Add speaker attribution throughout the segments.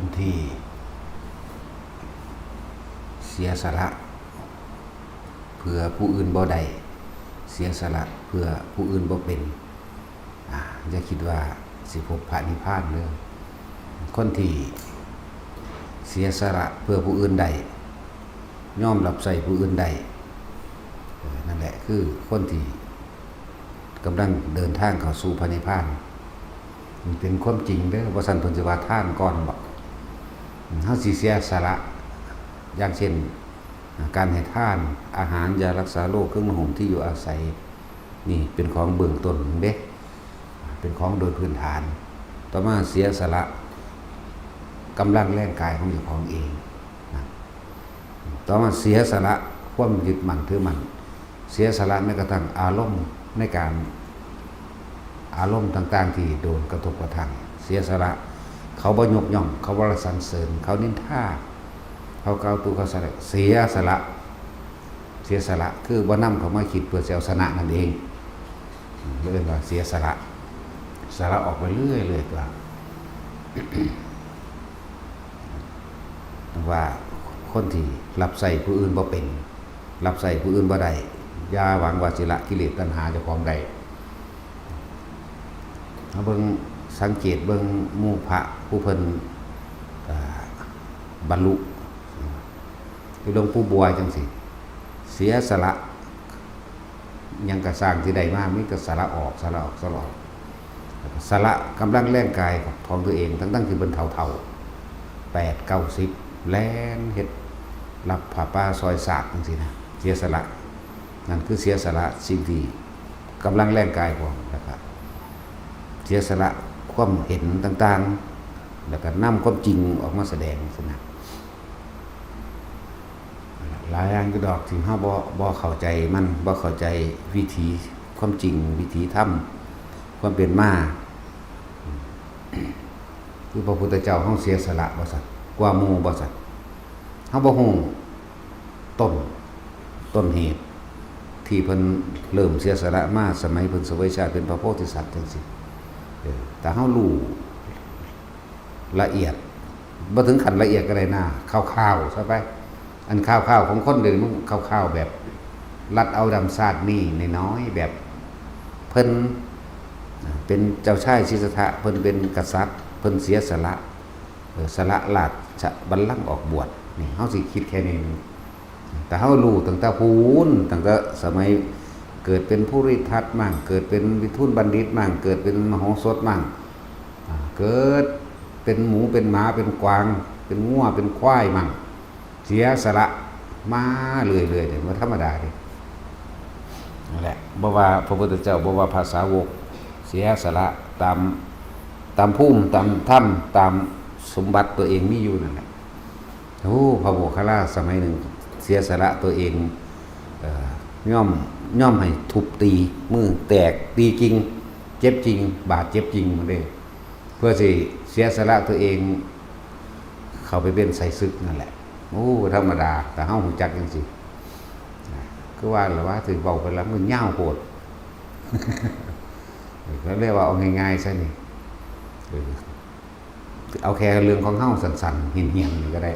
Speaker 1: คนที่เสียสละเพื่อผู้อื่นบ่ได้เสียสละเพื่อผู้อื่นบ่เป็นอย่าคิดว่าสิพบพระนิพพานเลยคนที่เสียสละเพื่อผู้อื่นได้ยอมรับใส่ผู้อื่นได้นั่นแหละคือคนที่กำลังเดินทางเข้าสู่พระนิพพานมันเป็นความจริงเด้อบ่ซั่นเพิ่นสิว่าท่านก่อนบ่เฮาสิเสียสละอย่างเช่นการให้ทานอาหารยารักษาโรคเครื่องนุ่งห่มที่อยู่อาศัยนี่เป็นของเบื้องต้นเด้เป็นของโดยพื้นฐานต่อมาเสียสละกำลังแรงกายของเจ้าของเองนะต่อมาเสียสละความยึดมั่นถือมั่นเสียสละแม้กระทั่งอารมณ์ในการอารมณ์ต่างๆที่โดนกระทบกระทั่งเสียสละเขาบ่ยกย่องเขาบ่สรรเสริญเขานินทาเขาเกาตูเขาเสียสละคือบ่นำเขามาคิดเพื่อเสียสละนั่นเองเรียกว่าเสียสละออกไปเรื่อยๆว่าคนที่รับใส่ผู้อื่นบ่เป็นรับใส่ผู้อื่นบ่ได้อย่าหวังว่าสิละกิเลสตัณหาเจ้าของได้เบิ่งสังเกตเบิ่งหมู่พระผู้เพิ่นบรรลุคือหลวงปู่บัวจังสิเสียสละยังกระสร้างที่ใดมามีแต่สละออกสละกำลังแรงกายของตัวเองทั้งที่เป็นเฒ่า8-90แล่นเฮ็ดรับผ้าป่าซอยสากจังซี่นะเสียสละนั่นคือเสียสละสิ่งที่กำลังแรงกายของนะครับเสียสละความเห็นต่างๆแล้วก็นำความจริงออกมาแสดงซะนะหลายอย่างก็ดอกที่เฮาบ่เข้าใจมันบ่เข้าใจวิถีความจริงวิถีธรรมความเป็นมาคือพระพุทธเจ้าเฮาเสียสละบ่ซั่นกว่าหมู่บ่ซั่นเฮาบ่ฮู้ต้นเหตุที่เพิ่นเริ่มเสียสละมาสมัยเพิ่นเสวยชาติเป็นพระโพธิสัตว์จังซี่แต่เฮารู้ละเอียดบ่ถึงขั้นละเอียดก็ได้นะคร่าวๆซะไปอันคร่าวๆของคนเดินมันคร่าวๆแบบรัดเอาดำซาดนี่น้อยๆแบบเพิ่นเป็นเจ้าชายสิทธัตถะเพิ่นเป็นกษัตริย์เพิ่นเสียสละราชบัลลังก์ออกบวชนี่เฮาสิคิดแค่นี้แต่เฮารู้ตั้งแต่พูนตั้งแต่สมัยเกิดเป็นผู้ริทัศน์มั่งเกิดเป็นวิทูลบัณฑิตมั่งเกิดเป็นมโหสถมั่งเกิดเป็นหมูเป็นหมาเป็นกวางเป็นงัวเป็นควายมั่งเสียสละมาเรื่อยๆเนี่ยมันธรรมดาดินั่นแหละบ่ว่าพระพุทธเจ้าบ่ว่าภาษาวกเสียสละตามภูมิตามธรรมตามสมบัติตัวเองมีอยู่นั่นแหละโอ้พระโมคคัลลาสมัยหนึ่งเสียสละตัวเองย่อมให้ทุบตีมือแตกตีจริงเจ็บจริงบาดเจ็บจริงมาเลยเพื่อสิเสียสละตัวเองเข้าไปเป็นไสศึกนั่นแหละโอ้ธรรมดาแต่เฮาฮู้จักจังซี่คือว่าหรือว่าถือเบาไปแล้วมันยาวโพดก็เรียกว่าเอาง่ายๆซะนี่เอาแค่เรื่องของเฮาสั้นๆเหี่ยนๆนี่ก็ได้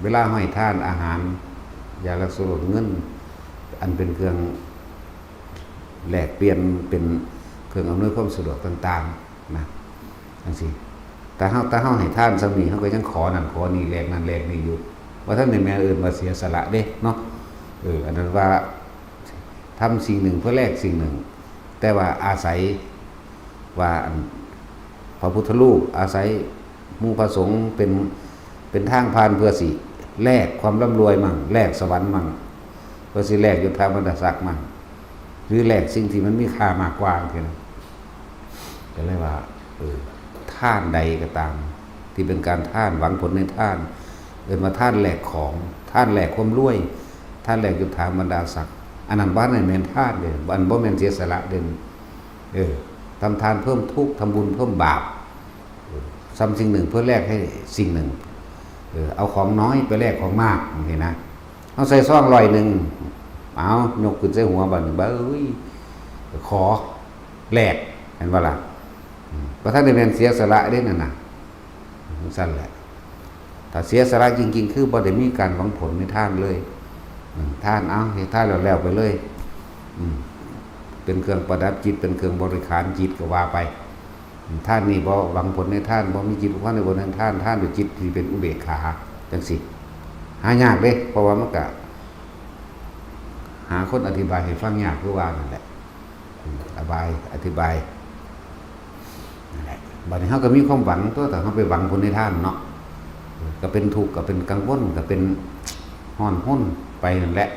Speaker 1: เวลาให้ทานอาหารยารักษาโรคเงินอันเป็นเครื่องแลกเปลี่ยนเป็นเครื่องอำนวยความสะดวกต่างๆนะจังซี่แต่เฮาให้ทานซำนี้เฮาก็ยังขอนั่นขอนี่แลกนั่นแลกนี่อยู่ว่าท่านแม่เอิ้นว่าเสียสละเด้เนาะอันนั้นว่าทำสิ่งหนึ่งเพื่อแลกสิ่งหนึ่งแต่ว่าอาศัยว่าพระพุทธรูปอาศัยหมู่พระสงฆ์เป็นทางผ่านเพื่อสิแลกความร่ำรวยมั่งแลกสวรรค์มั่งเพื่อสิแลกยศถาบรรดาศักดิ์มั่งหรือแลกสิ่งที่มันมีค่ามากกว่าแค่นั้นก็เลยว่าท่านใดก็ตามที่เป็นการท่านหวังผลในท่านเอิ้นว่าท่านแลกของท่านแลกความรวยท่านแลกยศถาบรรดาศักดิ์อันนั้นบ่ได้แม่นท่านเด้อันบ่แม่นเสียสละเด้ทำทานเพิ่มทุกข์ทำบุญเพิ่มบาปซ้ำสิ่งหนึ่งเพื่อแลกให้สิ่งหนึ่งเอาของน้อยไปแลกของมากเห็นนะเอาใส่ซอง100เอายกขึ้นใส่หัวบัดนี้ขอแลกเห็นว่าล่ะเพราะท่านได้เป็นเสียสละได้นั่นน่ะ สั้นแหละถ้าเสียสละจริงๆคือบ่ได้มีการหวังผลในท่านเลยท่านเอาให้ท่านแล้วไปเลยเป็นเครื่องประดับจิตเป็นเครื่องบริขารจิตก็ว่าไปท่านนี่บ่หวังผลในท่านบ่มีจิตผูกพันในบนนั้นท่านด้วยจิตที่เป็นอุเบกขาจังสิหายากเด้เพราะว่ามันก็หาคนอธิบายให้ฟังยากคือว่านั่นแหละอธิบายนั่นแหละบัดนี้เฮาก็มีความหวังตัวแต่เฮาไปหวังผลในท่านเนาะก็เป็นทุกข์ก็เป็นกังวลก็เป็นฮ้อนห้นไปนั่นแหละ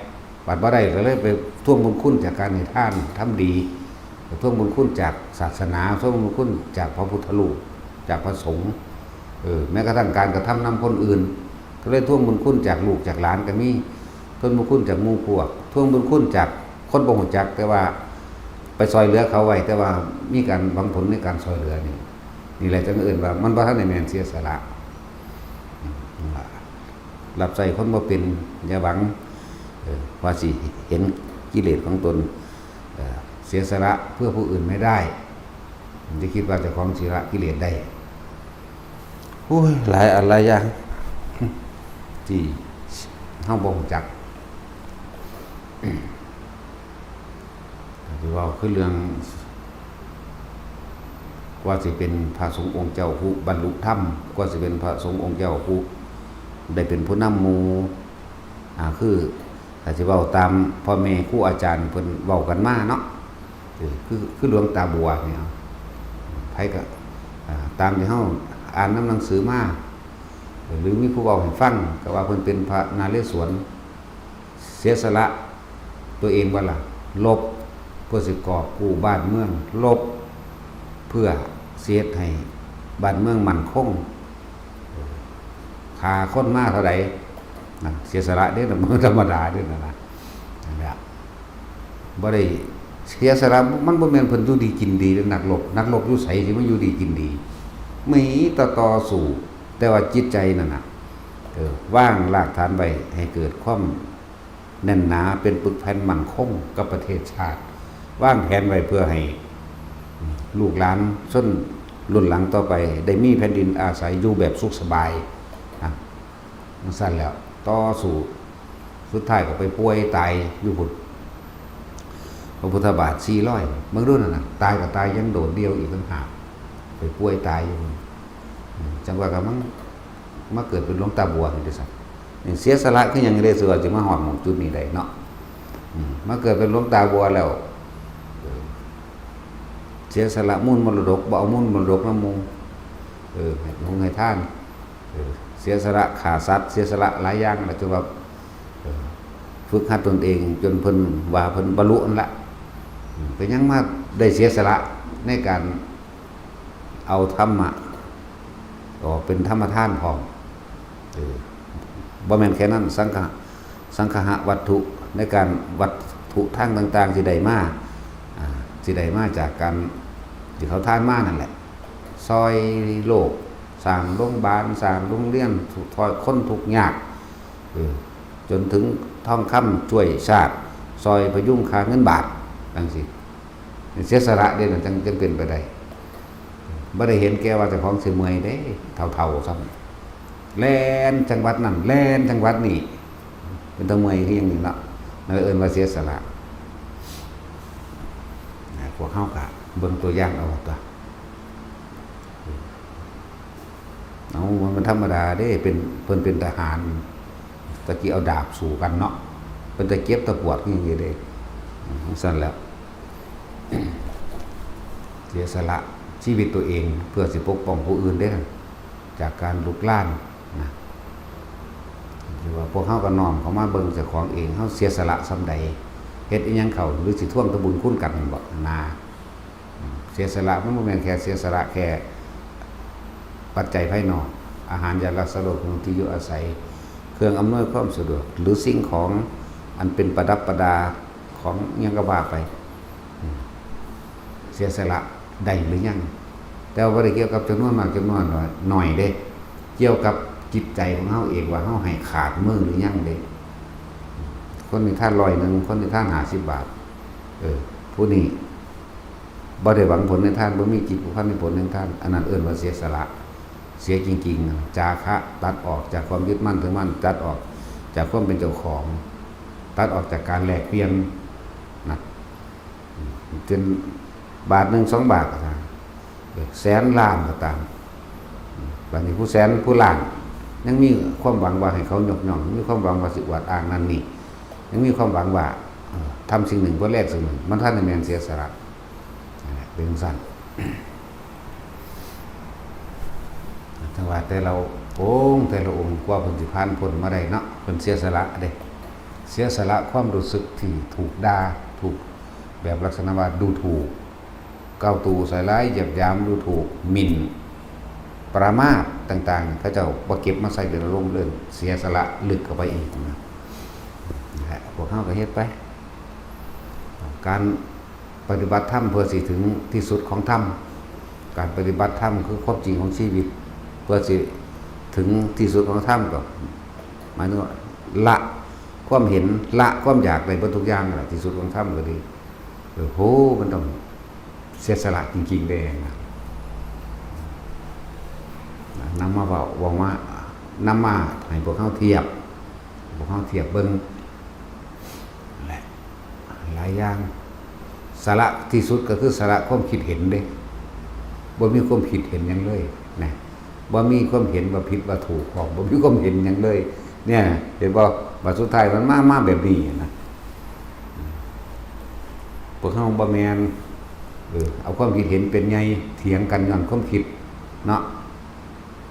Speaker 1: บัดบ่ได้ก็เลยไปท่วงบุญคุณจากการให้ท่านทำดีท่วงบุญคุณจากศาสนาท่วงบุญคุณจากพระพุทธรูปจากพระสงฆ์แม้กระทั่งการกระทำนำคนอื่นก็เลยท่วงบุญคุณจากลูกจากหลานก็มีท่วงบุญคุณจากหมู่พวกท่วงบุญคุณจากคนบ่ฮู้จักแต่ว่าไปซอยเหลือเขาไว้แต่ว่ามีการหวังผลในการซอยเหลือนี่แหละจังเอิ้นว่ามันบ่ทันได้แม่นเสียสละรับใส่คนบ่เป็นอย่าหวังว่าสิเห็นกิเลสของตนเสียสละเพื่อผู้อื่นไม่ได้จะคิดว่าเจ้าของเสียสละกิเลสได้โอ้ยหลายอะไรอย่างที่เฮาบ่รู้จักที่ว่าคือเรื่องว่าสิเป็นพระสงฆ์องค์เจ้าผู้บรรลุธรรมกว่าสิเป็นพระสงฆ์องค์เจ้าผู้ได้เป็นผู้นำหมู่คือถ้าสิเว้าตามพ่อแม่ครูอาจารย์เพิ่นเว้ากันมาเนาะคือหลวงตาบัวเนี่ยไผก็ตามที่เฮาอ่านหนังสือมาหรือมีผู้เว้าให้ฟังก็ว่าเพิ่นเป็นพระนาเรศวรเสียสละตัวเองว่าล่ะลบเพื่อสิกอบกู้บ้านเมืองลบเพื่อเสียให้บ้านเมืองมั่นคงฆ่าคนมาเท่าใดเสียสละเด้มันธรรมดาเด้นั่นล่ะบ่ได้เสียสละมันบ่แม่นเพิ่นอยู่ดีกินดีนักรบอยู่ไสสิมาอยู่ดีกินดีมีต่อสู้แต่ว่าจิตใจนั่นน่ะวางรากฐานไว้ให้เกิดความแน่นหนาเป็นปึกแผ่นมั่นคงกับประเทศชาติวางแผนไว้เพื่อให้ลูกหลานชนรุ่นหลังต่อไปได้มีแผ่นดินอาศัยอยู่แบบสุขสบายมันสั้นแล้วต่อสู้สุดท้ายก็ไปป่วยตายอยู่พุ่นพระพุทธบาท400บางรุ่นน่ะตายก็ตายยังโดดเดียวอีกต่างหากไปป่วยตายอยู่จังว่าก็มันมาเกิดเป็นหลวงตาบัวนี่ด้วยซ้ำเสียสละคือหยังได้สิว่าจะมาฮอดหม้องจุดนี้ได้เนาะมาเกิดเป็นหลวงตาบัวแล้วเสียสละมูลมรดกบ่เอามูลมรดกนำหมู่ให้ท่านเสียสละฆ่าสัตว์เสียสละหลายอย่างน่ะจนว่าฝึกหัดตนเองจนเพิ่นว่าเพิ่นบรรลุนั่นละเป็นยังมาได้เสียสละในการเอาธรรมะก็เป็นธรรมทานพร้อมบ่แม่นแค่นั้นสังฆะวัตถุในการวัตถุทางต่างๆที่ได้มาจากการที่เขาทานมานั่นแหละซอยโลกสร้างโรงพยาบาลสร้างโรงเรียนถอยคนทุกข์ยากจนถึงทองคำช่วยชาติซอยพยุงค่าเงินบาทจังซี่เสียสละเด้นั่นจังเป็นไปได้บ่ได้เห็นแก่ว่าเจ้าของสิเมื่อยเด้เฒ่าๆซ้ำแล่นจังหวัดนั้นแล่นจังหวัดนี้เป็นตะเมื่อยคือหยังนี่เนาะนั่นเอิ้นว่าเสียสละพวกเฮาก็เบิ่งตัวอย่างเอาตัวมันธรรมดาเด้เพิ่นเป็นทหารตะกี้เอาดาบสู้กันเนาะเพิ่นตะเก็บตะปวดอย่างนี้เด้สั่นแล้วเสียสละชีวิตตัวเองเพื่อสิปกป้องผู้อื่นได้จากการลุกลานนะที่ว่าพวกเฮาก็น้อมเข้ามาเบิ่งเจ้าของเองเฮาเสียสละส่ำใดเฮ็ดอีหยังเข้าหรือสิท่วงตะบุญคุณกันบ่นาเสียสละมันบ่แม่นแค่เสียสละแค่ปัจจัยภายนอกอาหารยารักษาโรคที่อยู่อาศัยเครื่องอำนวยความสะดวกหรือสิ่งของอันเป็นประดับประดาของยังก็ว่าไปเสียสละได้หรือยังแต่ว่าบ่ได้เกี่ยวกับจำนวนมากจำนวนน้อยเด้เกี่ยวกับจิตใจของเฮาเองว่าเฮาให้ขาดมือหรือยังเด้คนมีท่าน100คนมีท่าน50 บาทผู้นี้บ่ได้หวังผลในท่านบ่มีจิตผูกพันในผลในท่านอันนั้นเอิ้นว่าเสียสละ เสียจริงๆจาคะตัดออกจากความยึดมั่นถือมั่นตัดออกจากความเป็นเจ้าของตัดออกจากการแลกเปลี่ยนนะจนบาท1 2 บาทก็ตามแสนล้านก็ตามบัดนี้ผู้แสนผู้ล้านยังมีความหวังว่าให้เขายกย่องมีความหวังว่าสิอวดอ้างนั่นนี่ยังมีความหวังว่าทำสิ่งหนึ่งเพื่อแลกสิ่งหนึ่งมันท่านในแมนเสียสละเป็นสั้นจังหวะแต่เราแต่ละองค์กว่าผลสิพานผลมาได้เนาะเป็นเสียสละเด้เสียสละความรู้สึกที่ถูกด่าถูกแบบลักษณะว่าดูถูกเก้าตูใส่ร้ายเหยียบย้ำดูถูกหมิ่นประมาทต่างๆเขาเจ้าบ่เก็บมาใส่เป็นอารมณ์เรื่องเสียสละลึกเข้าไปอีกนะพวกเขาก็เฮ็ดไปการปฏิบัติธรรมเพื่อสิถึงที่สุดของธรรมการปฏิบัติธรรมคือความจริงของชีวิตเพื่อสิถึงที่สุดของธรรมก็หมายถึงว่าละความเห็นละความอยากในบรรทุกอย่างแหละที่สุดของธรรมก็ดีโหมันต้องเสียสละจริงๆได้นะนำมาบอกว่านำมาให้พวกเขาเทียบเบิ่งแหละหลายอย่างสาระที่สุดก็คือสาระความคิดเห็นเด้บ่มีความคิดเห็นยังเลยนะบ่มีความเห็นว่าผิดว่าถูกของบ่มีความเห็นยังเลยเนี่ยเห็นบ่ว่าสุดท้ายมันมาแบบนี้นะพวกเฮาบ่แม่นเอาความคิดเห็นเป็นไงเถียงกันย้อนความคิดเนาะ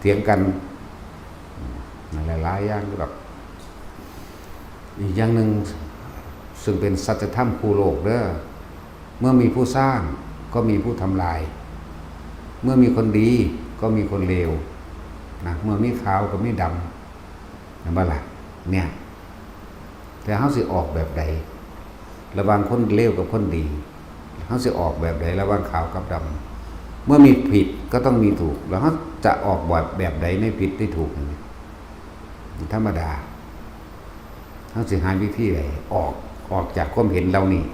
Speaker 1: เถียงกันหลายๆอย่างแบบอีกอย่างหนึ่งซึ่งเป็นสัจธรรมคู่โลกเด้อเมื่อมีผู้สร้างก็มีผู้ทำลายเมื่อมีคนดีก็มีคนเลวนะเมื่อมีขาวก็มีดำเห็นบ่ล่ะเนี่ยแต่เฮาสิออกแบบใดระหว่างคนเลวกับคนดีเฮาสิออกแบบใดระหว่างขาวกับดำเมื่อมีผิดก็ต้องมีถูกแล้วเฮาจะออกแบบใดในผิดได้ถูกนี่ธรรมดาเฮาสิหาวิธีใดออกจากความเห็นเรานี่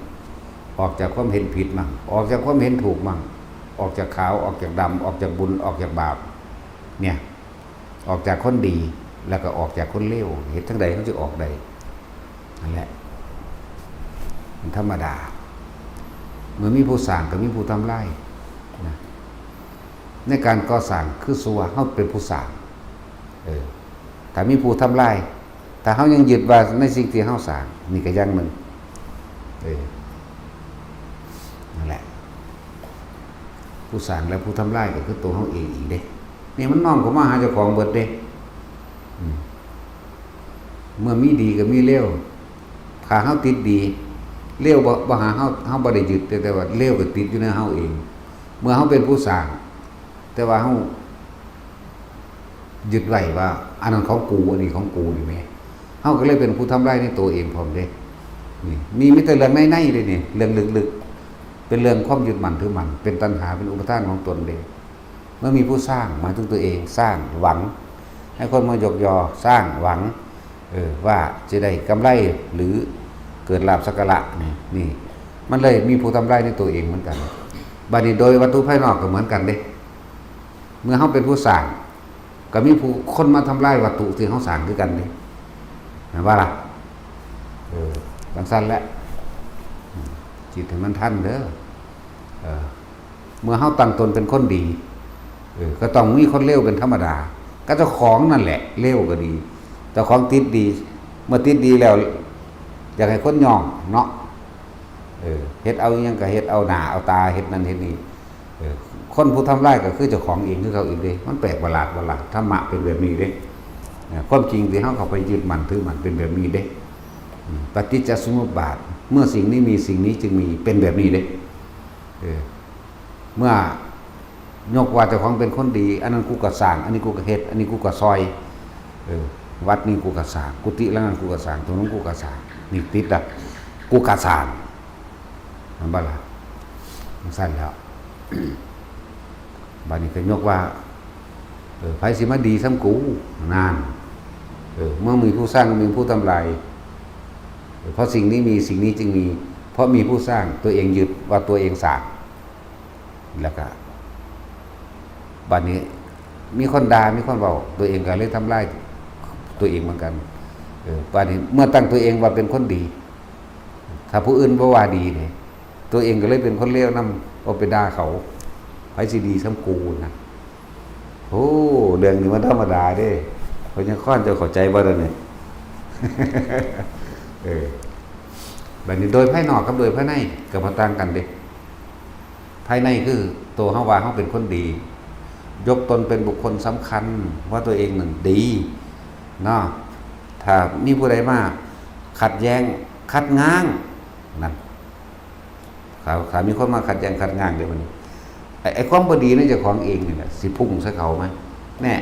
Speaker 1: ออกจากความเห็นผิดมั่งออกจากความเห็นถูกมั่งออกจากขาวออกจากดำออกจากบุญออกจากบาปเนี่ยออกจากคนดีแล้วก็ออกจากคนเลวเห็นทั้งใดเขาจะออกใดนั่นแหละมันธรรมดาเมื่อมีผู้สร้างก็มีผู้ทำลายนะในการก่อสร้างคือสัวเขาเป็นผู้สร้างถ้ามีผู้ทำลายถ้าเขายังยึดว่าในสิ่งที่เขาสร้างนี่ก็อย่างหนึ่งนั่นแหละผู้สร้างและผู้ทำลายก็คือตัวเขาเองอีกเด้นี่มันน้องเขามาหาเจ้าของเบิดเด้เมื่อมีดีก็มีเลวถ้าเขาติดดีเลวบ่หาเขาบ่ได้ยึดแต่ว่าเลวก็ติดอยู่ในเขาเองเมื่อเขาเป็นผู้สร้างแต่ว่าเขายึดไว้ว่าอันนั้นของกูอันนี้ของกูนี่แม่เขาก็เลยเป็นผู้ทำลายในตัวเองพร้อมเด้นี่มีมิแต่เรื่องในๆเลยนี่เรื่องลึกๆเป็นเรื่องความยึดมั่นถือมั่นเป็นตัณหาเป็นอุปทานของตนเองเมื่อมีผู้สร้างมาถึงตัวเองสร้างหวังให้คนมายกยอสร้างหวังว่าจะได้กำไรหรือเกิดลาภสักการะนี่มันเลยมีผู้ทำลายในตัวเองเหมือนกันบัดนี้โดยวัตถุภายนอกก็เหมือนกันเด้เมื่อเขาเป็นผู้สร้างก็มีผู้คนมาทำลายวัตถุที่เขาสร้างด้วยกันเด้เห็นว่าล่ะบางสั้นแล้วจิตให้มันทันเด้อเมื่อเขาตั้งตนเป็นคนดีก็ต้องมีคนเลวเป็นธรรมดาก็เจ้าของนั่นแหละเลวก็ดีเจ้าของติดดีเมื่อติดดีแล้วอยากให้คนย่องเนาะเฮ็ดเอายังก็เฮ็ดเอาหน้าเอาตาเฮ็ดนั่นเฮ็ดนี่คนผู้ทำร้ายก็คือเจ้าของเองคือเขาเองเด้มันแปลกประหลาดธรรมะเป็นแบบนี้เด้ความจริงที่เขาไปยึดมั่นถือมั่นเป็นแบบนี้เด้ปฏิจจสมุปบาทเมื่อสิ่งนี้มีสิ่งนี้จึงมีเป็นแบบนี้เด้เมื่อยกว่าเจ้าของเป็นคนดีอันนั้นกูก็สร้างอันนี้กูก็เฮ็ดอันนี้กูก็ซอยวัดนี้กูก็สร้างกุฏิแล้วนั่นกูก็สร้างตรงนั้นกูก็สร้างนี่ติดละกูก็สร้างมันบ่ล่ะมันสั้นแล้วบัดนี้ก็ยกว่าไผสิมาดีซ้ำกูนานเมื่อมีผู้สร้างก็มีผู้ทำลายเพราะสิ่งนี้มีสิ่งนี้จึงมีเพราะมีผู้สร้างตัวเองยึดว่าตัวเองสร้างแล้วก็บัดนี้ มีคนด่ามีคนเว้าตัวเองก็เลยทำลายตัวเองเหมือนกันป่านนี้เมื่อตั้งตัวเองว่าเป็นคนดี ถ้าผู้อื่นบ่ว่าดีนี่ตัวเองก็เลยเป็นคนเลวนำเอาไปด่าเขาไผสิดีซ้ำกูนะโอ้เรื่องนี้มันธรรมดาเด้เพราะยังค่อนจะเข้าใจบ่ล่ะนี่ บัดนี้โดยภายนอกกับโดยภายในก็บ่ต่างกันเด้ภายในคือตัวเฮาว่าเฮาเป็นคนดี ยกตนเป็นบุคคลสำคัญว่าตัวเองนั่นดีเนาะถ้ามีผู้ใดมาขัดแย้งขัดง้างนั่นเขามีคนมาขัดแย้งขัดง้างเด้มันไอ้ความบ่ดีนั่นเจ้าของเองนี่แหละสิพุ่งใส่เขามั้ยแน่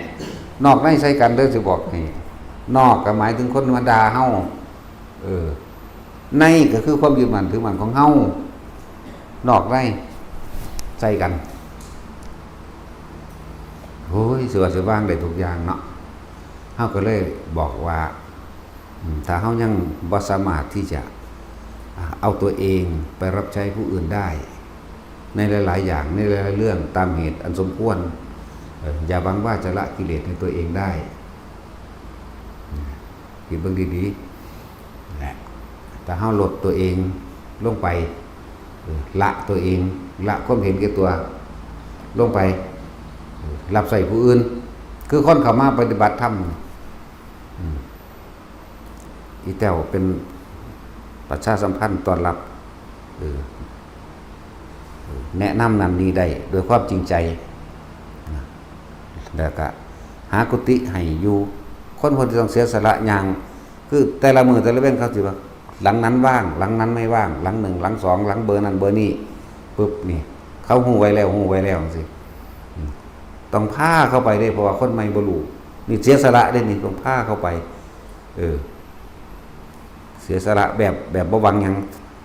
Speaker 1: นอกในใส่กันเด้อสิบอกให้นอกก็หมายถึงคนมาด่าเฮาในก็คือความยึดมั่นถือมั่นของเฮานอกในใส่กันโอ้ยสิว่างได้ทุกอย่างเนาะเฮาก็เลยบอกว่าถ้าเฮายังบ่สามารถที่จะเอาตัวเองไปรับใช้ผู้อื่นได้ในหลายๆอย่างในหลายๆเรื่องตามเหตุอันสมควรอย่าหวังว่าจะละกิเลสในตัวเองได้คิดเบิ่งดีๆนะแต่เฮาลดตัวเองลงไปละตัวเองละความเห็นแก่ตัวลงไปรับใส่ผู้อื่นคือคนเข้ามาปฏิบัติธรรมอีแต้วเป็นประชาสัมพันธ์ต้อนรับแนะนำนั่นนี่ได้โดยความจริงใจแล้วก็หากุฏิให้อยู่คนที่ต้องเสียสละอย่างคือแต่ละมือแต่ละเว้นเขาสิว่าหลังนั้นว่างหลังนั้นไม่ว่างหลัง1หลัง2หลังเบอร์นั้นเบอร์นี้ปึ๊บนี่เขาฮู้ไว้แล้วจังซี่ต้องพาเข้าไปได้เพราะว่าคนใหม่บ่รู้นี่เสียสละได้นี่ต้องพาเข้าไปเสียสละแบบบ่หวังหยัง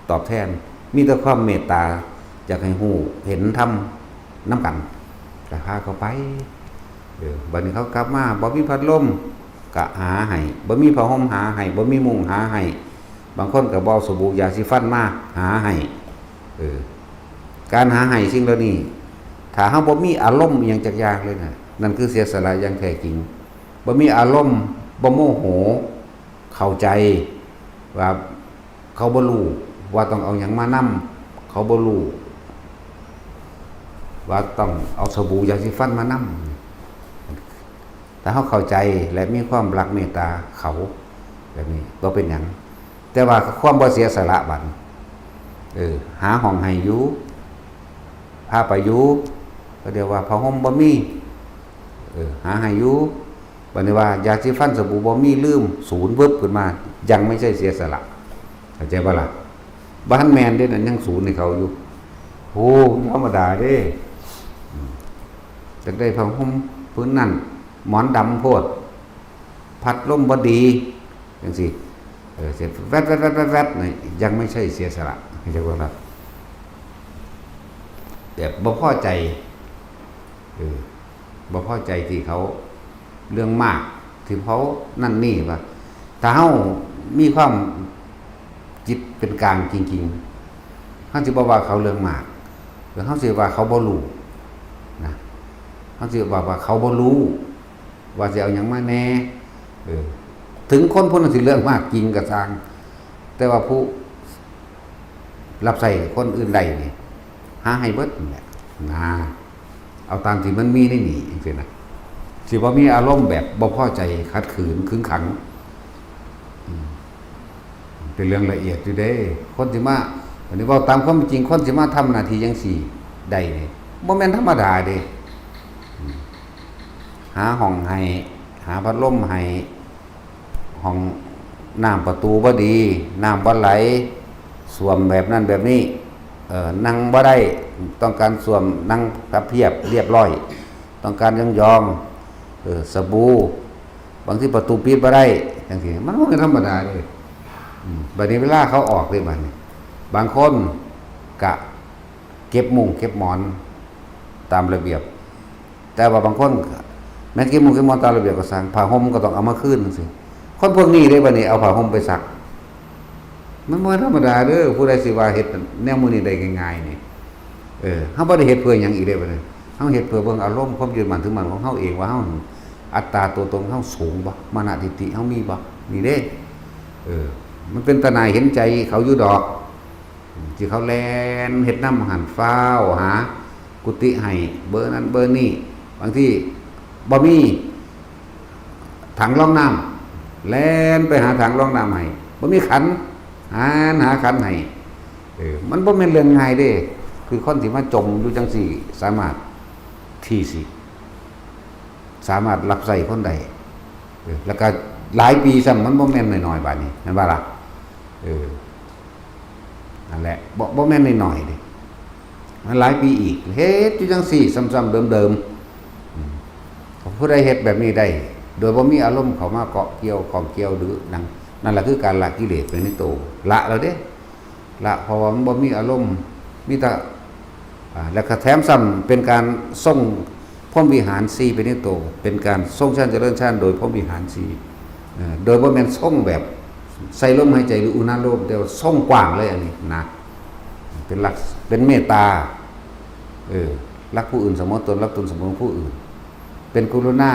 Speaker 1: ตอบแทนมีแต่ความเมตตาอยากให้ฮู้เห็นธรรมนำกันก็พาเข้าไปบัดนี้เขากลับมาบ่มีพัดลมก็หาให้บ่มีผ้าห่มหาให้บ่มีมุ้งหาให้บางคนก็บ่เอาสบู่ยาสีฟันมาหาให้การหาให้สิ่งเหล่านี้ถ้าเฮาบ่มีอารมณ์อิหยังจักอย่างเลยน่ะนั่นคือเสียสละอย่างแท้จริงบ่มีอารมณ์บ่โมโหเข้าใจว่าเขาบ่รู้ว่าต้องเอาหยังมานำเขาบ่รู้ว่าต้องเอาสบู่ยาสีฟันมานำแต่เฮาเข้าใจและมีความรักเมตตาเขาแบบนี้บ่เป็นหยังแต่ว่าความบ่เสียสละบัดหาห้องให้อยู่พาไปอยู่ก็เดี๋ยวว่าผ้าห่มบ่มีหาให้อยู่บัดนี้ว่ายาสีฟันสบู่บ่มีลืมศูนย์วึบขึ้นมายังไม่ใช่เสียสละเข้าใจบ่ล่ะบ้านแมนเด้นั่นยังศูนย์ให้เขาอยู่โอ้ธรรมดาเด้จักได้ผ้าห่มพื้นนั่นหมอนดำโพดพัดลมบ่ดีจังซี่เสร็จแวดๆๆๆนี่ยังไม่ใช่เสียสละเข้าใจบ่ล่ะแบบบ่พอใจบ่พอใจที่เขาเรื่องมากที่เขานั่นนี่ว่าถ้าเฮามีความจิตเป็นกลางจริงๆเฮาสิบ่ว่าเขาเรื่องมากหรือเฮาสิว่าเขาบ่รู้นะเฮาสิว่าเขาบ่รู้ว่าสิเอาหยังมาแน่ถึงคนผู้นั้นสิเรื่องมากจริงก็สร้างแต่ว่าผู้รับใช้คนอื่นใดนี่หาให้เบิดนี่แหละนะเอาตามที่มันมีในนี่จังซี่นะสิบ่มีอารมณ์แบบบ่พอใจขัดขืนขึงขังเป็นเรื่องละเอียดอยู่เด้คนสิมาอันนี้เว้าตามความจริงคนสิมาทำหน้าที่จังซี่ได้นี่บ่แม่นธรรมดาเด้หาห้องให้หาพัดลมให้ห้องน้ำประตูบ่ดีน้ำบ่ไหลสวมแบบนั้นแบบนี้นั่งบ่ได้ต้องการสวมนั่งพับเพียบเรียบร้อยต้องการยองสบู่บางทีประตูปิดบ่ได้จังซี่มันบ่ธรรมดาเด้บัดนี้เวลาเขาออกเลยบัดนี้บางคนกะเก็บมุ้งเก็บหมอนตามระเบียบแต่ว่าบางคนแม้เก็บมุ้งเก็บหมอนตามระเบียบก็สั่งผ้าห่มก็ต้องเอามาคืนจังซี่คนพวกนี้ได้บัดนี้เอาผ้าห่มไปซักมันบ่ธรรมดาเด้อผู้ใดสิว่าเฮ็ดแนวมื้อนี้ได้ง่ายๆนี่เฮาบ่ได้เฮ็ดเพื่อหยังอีกเด้บัดนี้ เฮาเฮ็ดเพื่อเบิ่งอารมณ์ความยึดมั่นถือมั่นของเฮาเองว่าเฮาอัตตาตัวตนเฮาสูงบ่มานะทิฏฐิเฮามีบ่นี่เด้มันเป็นตาหน่ายเห็นใจเขาอยู่ดอกที่เขาแล่นเฮ็ดน้ำหันฟ้าวหากุฏิให้เบอร์นั้นเบอร์นี้บางที่บ่มีถังรองน้ำแล่นไปหาถังรองน้ำให้บ่มีขันหาขันให้มันบ่แม่นเรื่องง่ายเด้คือคนที่มาจมอยู่จังซี่สามารถที่สิสามารถรับใส่คนใดแล้วก็หลายปีซ้ำมันบ่แม่นน้อยๆบาดนี้แม่นบ่ล่ะนั่นแหละบ่แม่นน้อยๆเด้มันหลายปีอีกเฮ็ดอยู่จังซี่ซ้ำๆเดิมๆผู้ใดเฮ็ดแบบนี้ได้โดยบ่มีอารมณ์เข้ามาเกาะเกี่ยวของเกี่ยวหรือนั่นแหละคือการละกิเลสไปในตัวละแล้วเด้ละเพราะว่ามันบ่มีอารมณ์มีแต่แล้วก็แถมซ้ำเป็นการส่งพรหมวิหาร4ไปในตัวเป็นการส่งชั้นเจริญชั้นโดยพรหมวิหาร4โดยบ่แม่นส่งแบบใส่ลมหายใจหรืออุณาโลมแต่ว่าส่งกว้างเลยอันนี้นะเป็นหลักเป็นเมตตารักผู้อื่นเสมอตนรับตนเสมอผู้อื่นเป็นกรุณา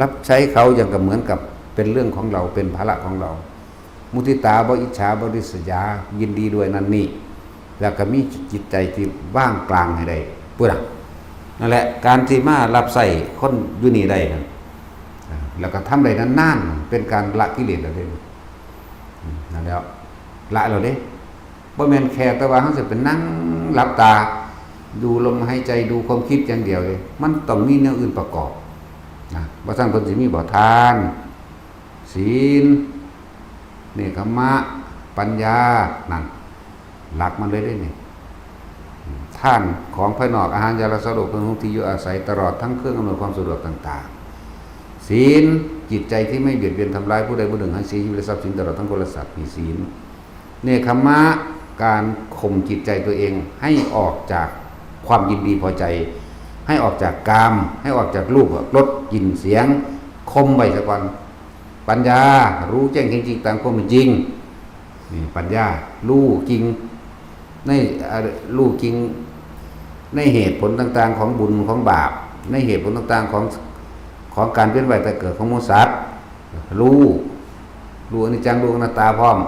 Speaker 1: รับใช้เขาอย่างกับเหมือนกับเป็นเรื่องของเราเป็นภาระของเรามุทิตาบ่อิจฉาบ่ริษยายินดีด้วยนั่นนี่แล้วก็มีจิตใจที่ว่างกลางให้ได้พูดนั่นแหละการที่มารับใส่คนอยู่นี่ได้แล้วก็ทำได้นานๆเป็นการละกิเลสแล้วเด้นั่นแล้วละเราเด้บ่แม่นแค่แต่ว่าเฮาสิเป็นนั่งหลับตาดูลมหายใจดูความคิดอย่างเดียวเลยมันต้องมีแนวอื่นประกอบว่าซั่นเพิ่นสิมีบ่ทานศีลเนกขัมมะปัญญานั่นหลักมันเลยได้นี่ท่านของภายนอกอาหารยาละสะดวกเป็นของที่อยู่อาศัยตลอดทั้งเครื่องอำนวยความสะดวกต่างๆศีลจิตใจที่ไม่เบียดเบียนทำร้ายผู้ใดผู้หนึ่งให้เสียชีวิตและทรัพย์สินตลอดทั้งคนและสัตว์มีศีลเนกขัมมะการข่มจิตใจตัวเองให้ออกจากความยินดีพอใจให้ออกจากกามให้ออกจากรูปรสกลิ่นเสียงคมไว้ซะก่อนปัญญารู้แจ้งจริงๆตามความเป็นจริงนี่ปัญญารู้จริงในรู้จริงในเหตุผลต่างๆของบุญของบาปในเหตุผลต่างๆของการเวียนว่ายตายเกิดของมูสัตว์รู้อนิจจังรู้อนัตตาพร้อม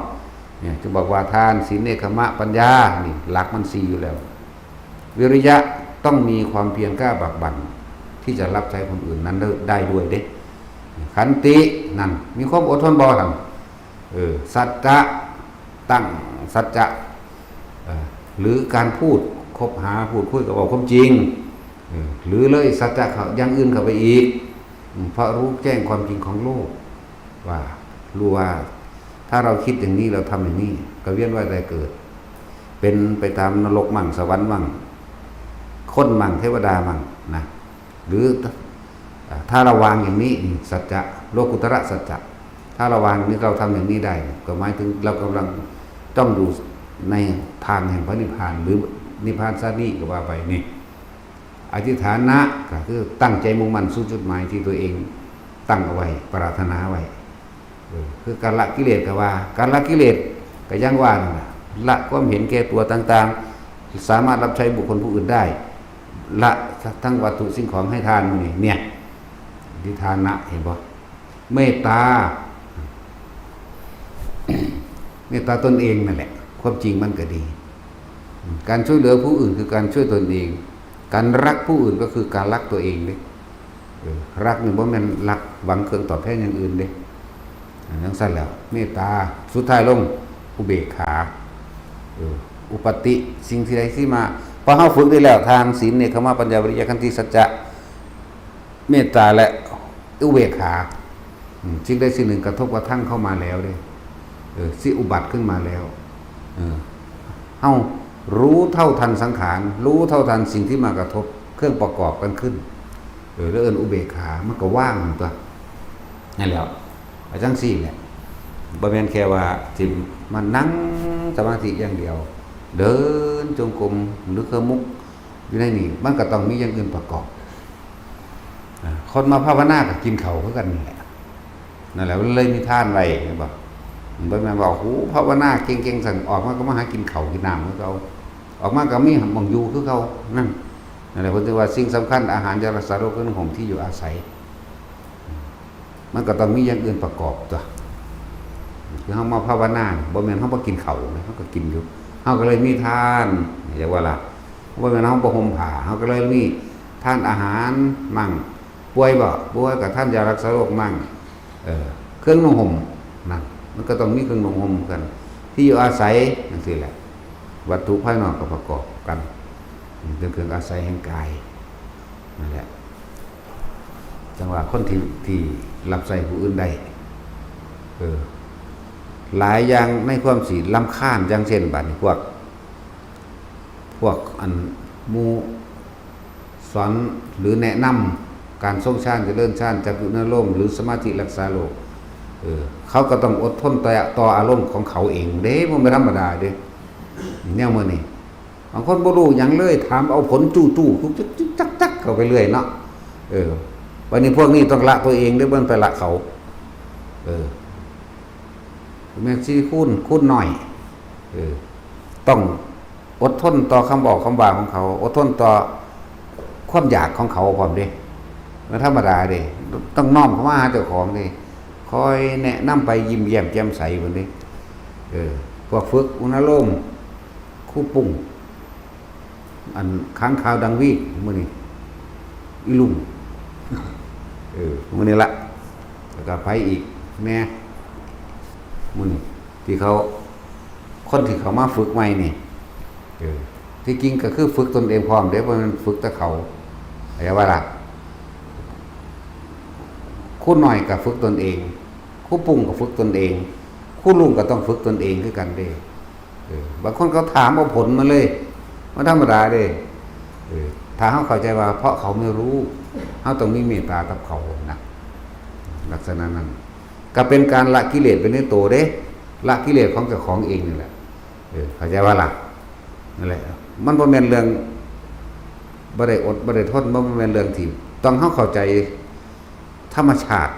Speaker 1: เนี่ยจะบอกว่าทานศีลเนกขัมมะปัญญานี่หลักมัน4อยู่แล้ววิริยะต้องมีความเพียรกล้าบักบั่นที่จะรับใช้คนอื่นนั้นได้ด้วยเด้ขันตินั่นมีความอดทนบ่ซั่นสัจจะตั้งสัจจะหรือการพูดคบหาพูดคุยกับความจริงหรือเลยสัจจะอย่างอื่นเข้าไปอีกเพราะรู้แจ้งความจริงของโลกว่ารู้ว่าถ้าเราคิดอย่างนี้เราทำอย่างนี้ก็เวียนว่ายตายเกิดเป็นไปตามนรกมั่งสวรรค์มั่งคนมั่งเทวดามั่งนะหรือถ้าเราวางอย่างนี้สัจจะโลกุตระสัจจะถ้าเราวางนี้เราทำอย่างนี้ได้ก็หมายถึงเรากำลังต้องดูในทางแห่งพระนิพพานหรือนิพพานซะนี่ก็ว่าไปนี่อธิษฐานะก็คือตั้งใจมุ่งมั่นสู่จุดหมายที่ตัวเองตั้งเอาไว้ปรารถนาไว้คือการละกิเลสก็ว่าการละกิเลสก็ยังว่าละความเห็นแก่ตัวต่างๆสามารถรับใช้บุคคลผู้อื่นได้ละทั้งวัตถุสิ่งของให้ทานเนี่ยอธิษฐานะเห็นบ่เมตตาเมตตาตนเองนั่นแหละความจริงมันก็ดีการช่วยเหลือผู้อื่นคือการช่วยตนเองการรักผู้อื่นก็คือการรักตัวเองเด้รักนี่บ่แม่นรักหวังเครื่องตอบแทนอย่างอื่นเด้ทั้งสั้นแล้วเมตตาสุดท้ายลงอุเบกขาอุปติสิ่งที่ใดที่มาพอเฮาฝึกได้แล้วทานศีลเนกขัมมะปัญญาวิริยะขันติสัจจะเมตตาและอุเบกขาสิ่งใดสิ่งหนึ่งกระทบกระทั่งเข้ามาแล้วเด้สิอุบัติขึ้นมาแล้วเฮารู้เท่าทันสังขารรู้เท่าทันสิ่งที่มากระทบเครื่องประกอบกันขึ้นแล้วอุเบกขามันก็ว่างตัวนั่นแหละจังซี่แหละบ่แม่นแค่ว่าสิมานั่งสมาธิอย่างเดียวเดินจงกรมหรือเครื่องมุกอยู่ในนี่มันก็ต้องมีอย่างอื่นประกอบคนมาภาวนาก็กินข้าวคือกันนี่แหละนั่นแหละเลยมีทานไว้บ่บ่แม่นว่าโอ้ภาวนาเก่งๆสั่งออกมาก็มาหากินข้าวกินน้ำคือเขาออกมาก็มีหม่องอยู่คือเขานั่น นั่นแหละผมถือว่าสิ่งสำคัญอาหารยารักษาโรคคือของที่อยู่อาศัยมันก็ต้องมีอย่างอื่นประกอบตัวคือเฮามาภาวนาบ่แม่นเฮาบ่กินข้าวนะเฮาก็กินอยู่เฮาก็เลยมีทานอย่างว่าล่ะบ่แม่นเฮาบ่ห่มผ้าเฮาก็เลยมีทานอาหารมั่งป่วยก็ทานยารักษาโรคมั่งเครื่องนุ่งห่มนั่นมันก็ต้องมีเครื่องนุ่งห่มกันที่อยู่อาศัยจังซี่แหละวัตถุภายนอกก็ประกอบกันเป็นเครื่องอาศัยแห่งกายนั่นแหละจังว่าคนที่รับใช้ผู้อื่นได้หลายอย่างในความสิรำคาญอย่างเช่นบัดนี้พวกอันหมู่สอนหรือแนะนำการทรงฌานเจริญฌานจักขุนโลมหรือสมาธิรักษาโรคเขาก็ต้องอดทนต่ออารมณ์ของเขาเองเด้บ่แม่นธรรมดาเด้แนวมื้อนี้บางคนบ่รู้หยังเลยถามเอาผลจู่ๆจักเข้าไปเรื่อยเนาะวันนี้พวกนี้ต้องละตัวเองเด้อเบิ่งไปละเขาแม่ชีคูณหน่อยต้องอดทนต่อคำบอกคำว่าของเขาอดทนต่อความอยากของเขาพร้อมเด้มันธรรมดาเด้ต้องน้อมเข้ามาหาเจ้าของเด้คอยแนะนำไปยิ้มแย้มแจ่มใสพุ่นเด้พวกฝึกอุณโลมคู่ปุ่งอันค้างคาวดังวีมื้อนี้อีลุงมื้อนี้ละแล้วก็ไปอีกแม่มื้อนี้ที่เขาคนที่เขามาฝึกใหม่นี่ที่จริงก็คือฝึกตนเองพร้อมเด้บ่แม่นฝึกแต่เขาอย่าว่าล่ะคู่หน่อยก็ฝึกตนเองคู่ปุ่งก็ฝึกตนเองคู่ลุงก็ต้องฝึกตนเองคือกันเด้บางคนเขาถามเอาผลมาเลยมันธรรมดาเด้ถ้าเฮาเข้าใจว่าเพราะเขาไม่รู้เฮาต้องมีเมตตากับเขานะลักษณะนั้นก็เป็นการละกิเลสไปในตัวเด้ละกิเลสของเจ้าของเองนี่แหละเข้าใจว่าล่ะนั่นแหละมันบ่แม่นเรื่องบ่ได้อดบ่ได้ทนบ่แม่นเรื่องที่ต้องเฮาเข้าใจธรรมชาติ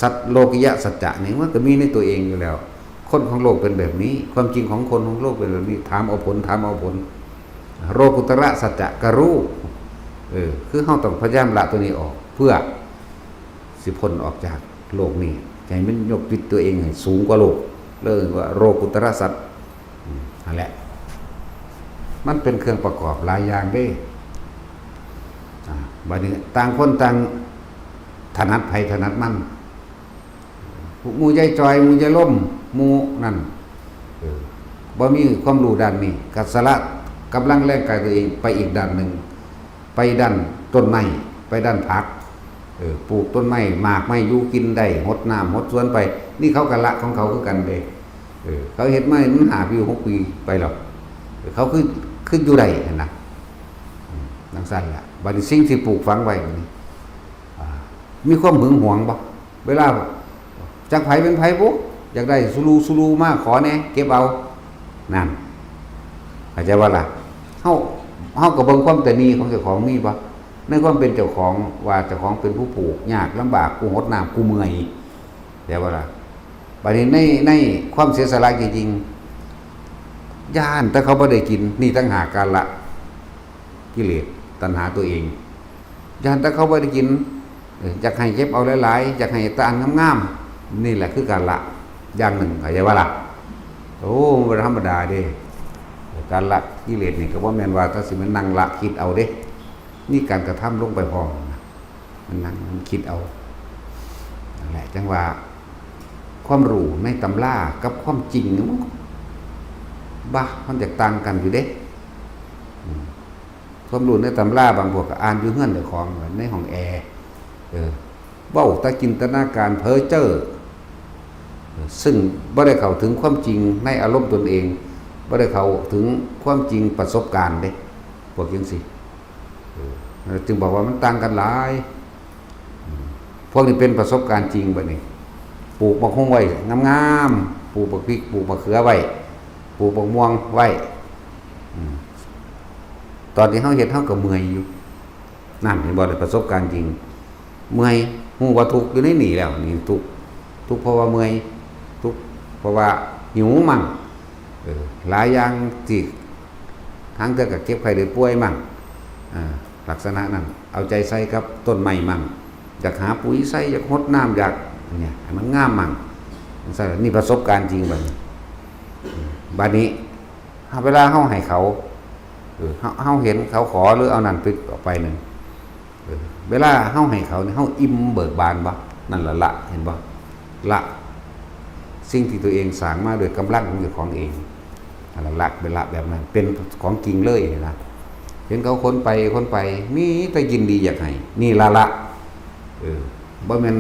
Speaker 1: สัตว์โลกิยะสัจจะนี่มันก็มีในตัวเองอยู่แล้วคนของโลกเป็นแบบนี้ความจริงของคนของโลกเป็นแบบนี้ถามเอาผลโรกุตระสัจจะก็รู้คือเฮาต้องพยายามละตัวนี้ออกเพื่อสิพ้นออกจากโลกนี้ให้มันยกจิตตัวเองให้สูงกว่าโลกเลยว่าโรกุตระสัจนั่นแหละมันเป็นเครื่องประกอบหลายอย่างเด้บัดนี้ต่างคนต่างถนัดไผถนัดมันหมู่ใจจอยหมู่ใจล่มหมู่นั่นบ่มีความรู้ด้านนี้กัสละกำลังแรงกายตัวเองไปอีกด้านหนึ่งไปด้านต้นไม้ไปด้านผักปลูกต้นไม้หมากไม้อยู่กินได้หดน้ำหดสวนไปนี่เขากะละของเขาคือกันเด้เขาเฮ็ดไม้มัน5 ปี 6 ปีไปหรอกเขาคืออยู่ได้นะจังซั่นล่ะบัดนี้สิ่งที่ปลูกฝังไว้นี่มีความหึงหวงบ่เวลาจักไผเป็นไผบ่อยากได้สุรูมาขอแน่เก็บเอานั่นเข้าใจว่าล่ะเฮาก็เบิ่งความตระหนี่ของเจ้าของมีบ่ในความเป็นเจ้าของว่าเจ้าของเป็นผู้ปลูกยากลำบากกูหดน้ำกูเมื่อยแต่ว่าล่ะบัดนี้ในความเสียสละจริงๆย่านแต่เขาบ่ได้กินนี่ตั้งหากการละกิเลสตัณหาตัวเองย่านแต่เขาบ่ได้กินอยากให้เก็บเอาหลายๆอยากให้ตานงามๆนี่แหละคือการละอย่างหนึ่งเข้าใจว่าล่ะโอ้บ่ธรรมดาเด้การละกิเลสนี่ก็บ่แม่นว่าถ้าสิมันนั่งละคิดเอาเด้นี่การกระทำลงไปพร้อมมันนั่งมันคิดเอานั่นแหละจังว่าความรู้ในตำรากับความจริงมันจะต่างกันอยู่เด้ความรู้ในตำราบางพวกก็อ่านอยู่เฮือนเจ้าของในห้องแอร์เว้าแต่จินตนาการเพ้อเจ้อซึ่งบ่ได้เข้าถึงความจริงในอารมณ์ตนเองบ่ได้เข้าถึงความจริงประสบการณ์เด้พวกจังซี่จึงบอกว่ามันต่างกันหลายพวกนี้เป็นประสบการณ์จริงบัดนี้ปลูกมะฮุ่งไว้งามๆปลูกบักพริกปลูกมะเขือไว้ปลูกบักม่วงไว้ตอนที่เฮาเฮ็ดเฮาก็เมื่อยอยู่นั่นเห็นบ่ได้ประสบการณ์จริงเมื่อยฮู้ว่าทุกข์อยู่ในนี่แล้วนี่ทุกข์เพราะว่าเมื่อยทุกข์เพราะว่าหิวมั่งหลายอย่างที่ทางเทื่อก็เก็บไข้ได้ป่วยมั่ง ลักษณะนั้นเอาใจใส่กับต้นไม้มั่งอยากหาปุ๋ยใส่อยากรดน้ำอยากเนี่ยให้มันงามมั่งนี่ประสบการณ์จริงบัดนี้เวลาเฮาให้เขาเฮาเห็นเขาขอหรือเอานั่นไปออกไปนึงเวลาเฮาให้เขาเนี่ยเฮาอิ่มเบิกบานบ่นั่นละเห็นบ่ละสิ่งที่ตัวเองสร้างมาด้วยกำลังของเจ้าของเองนั่นละเป็นละแบบนั้นเป็นของจริงเลยนะเห็นเขาคนไปมีแต่ยินดีอยากให้นี่ละบ่แม่น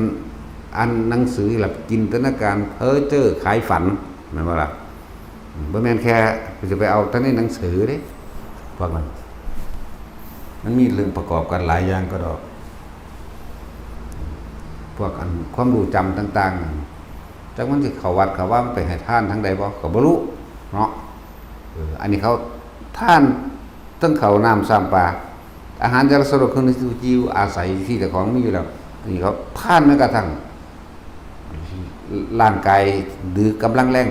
Speaker 1: อันหนังสือหลับจินตนาการเพ้อเจ้อขายฝันแม่นบ่ล่ะบ่แม่นแค่จะไปเอาแต่ในหนังสือเด้พวกนั้นมันมีเรื่องประกอบกันหลายอย่างก็ดอกพวกอันความรู้จำต่างๆจักมันสิเข้าวัดเข้าว่ามันไปให้ทานทั้งใดบ่ก็บ่รู้เนาะอันนี้เขาทานตั้งเขาน้ำซ้ำปลาอาหารจะสะดวกเครื่องนึงจิวอาศัยที่แต่ของมีอยู่แล้วนี่เขาทานแม้กระทั่งร่างกายหรือกำลังแรง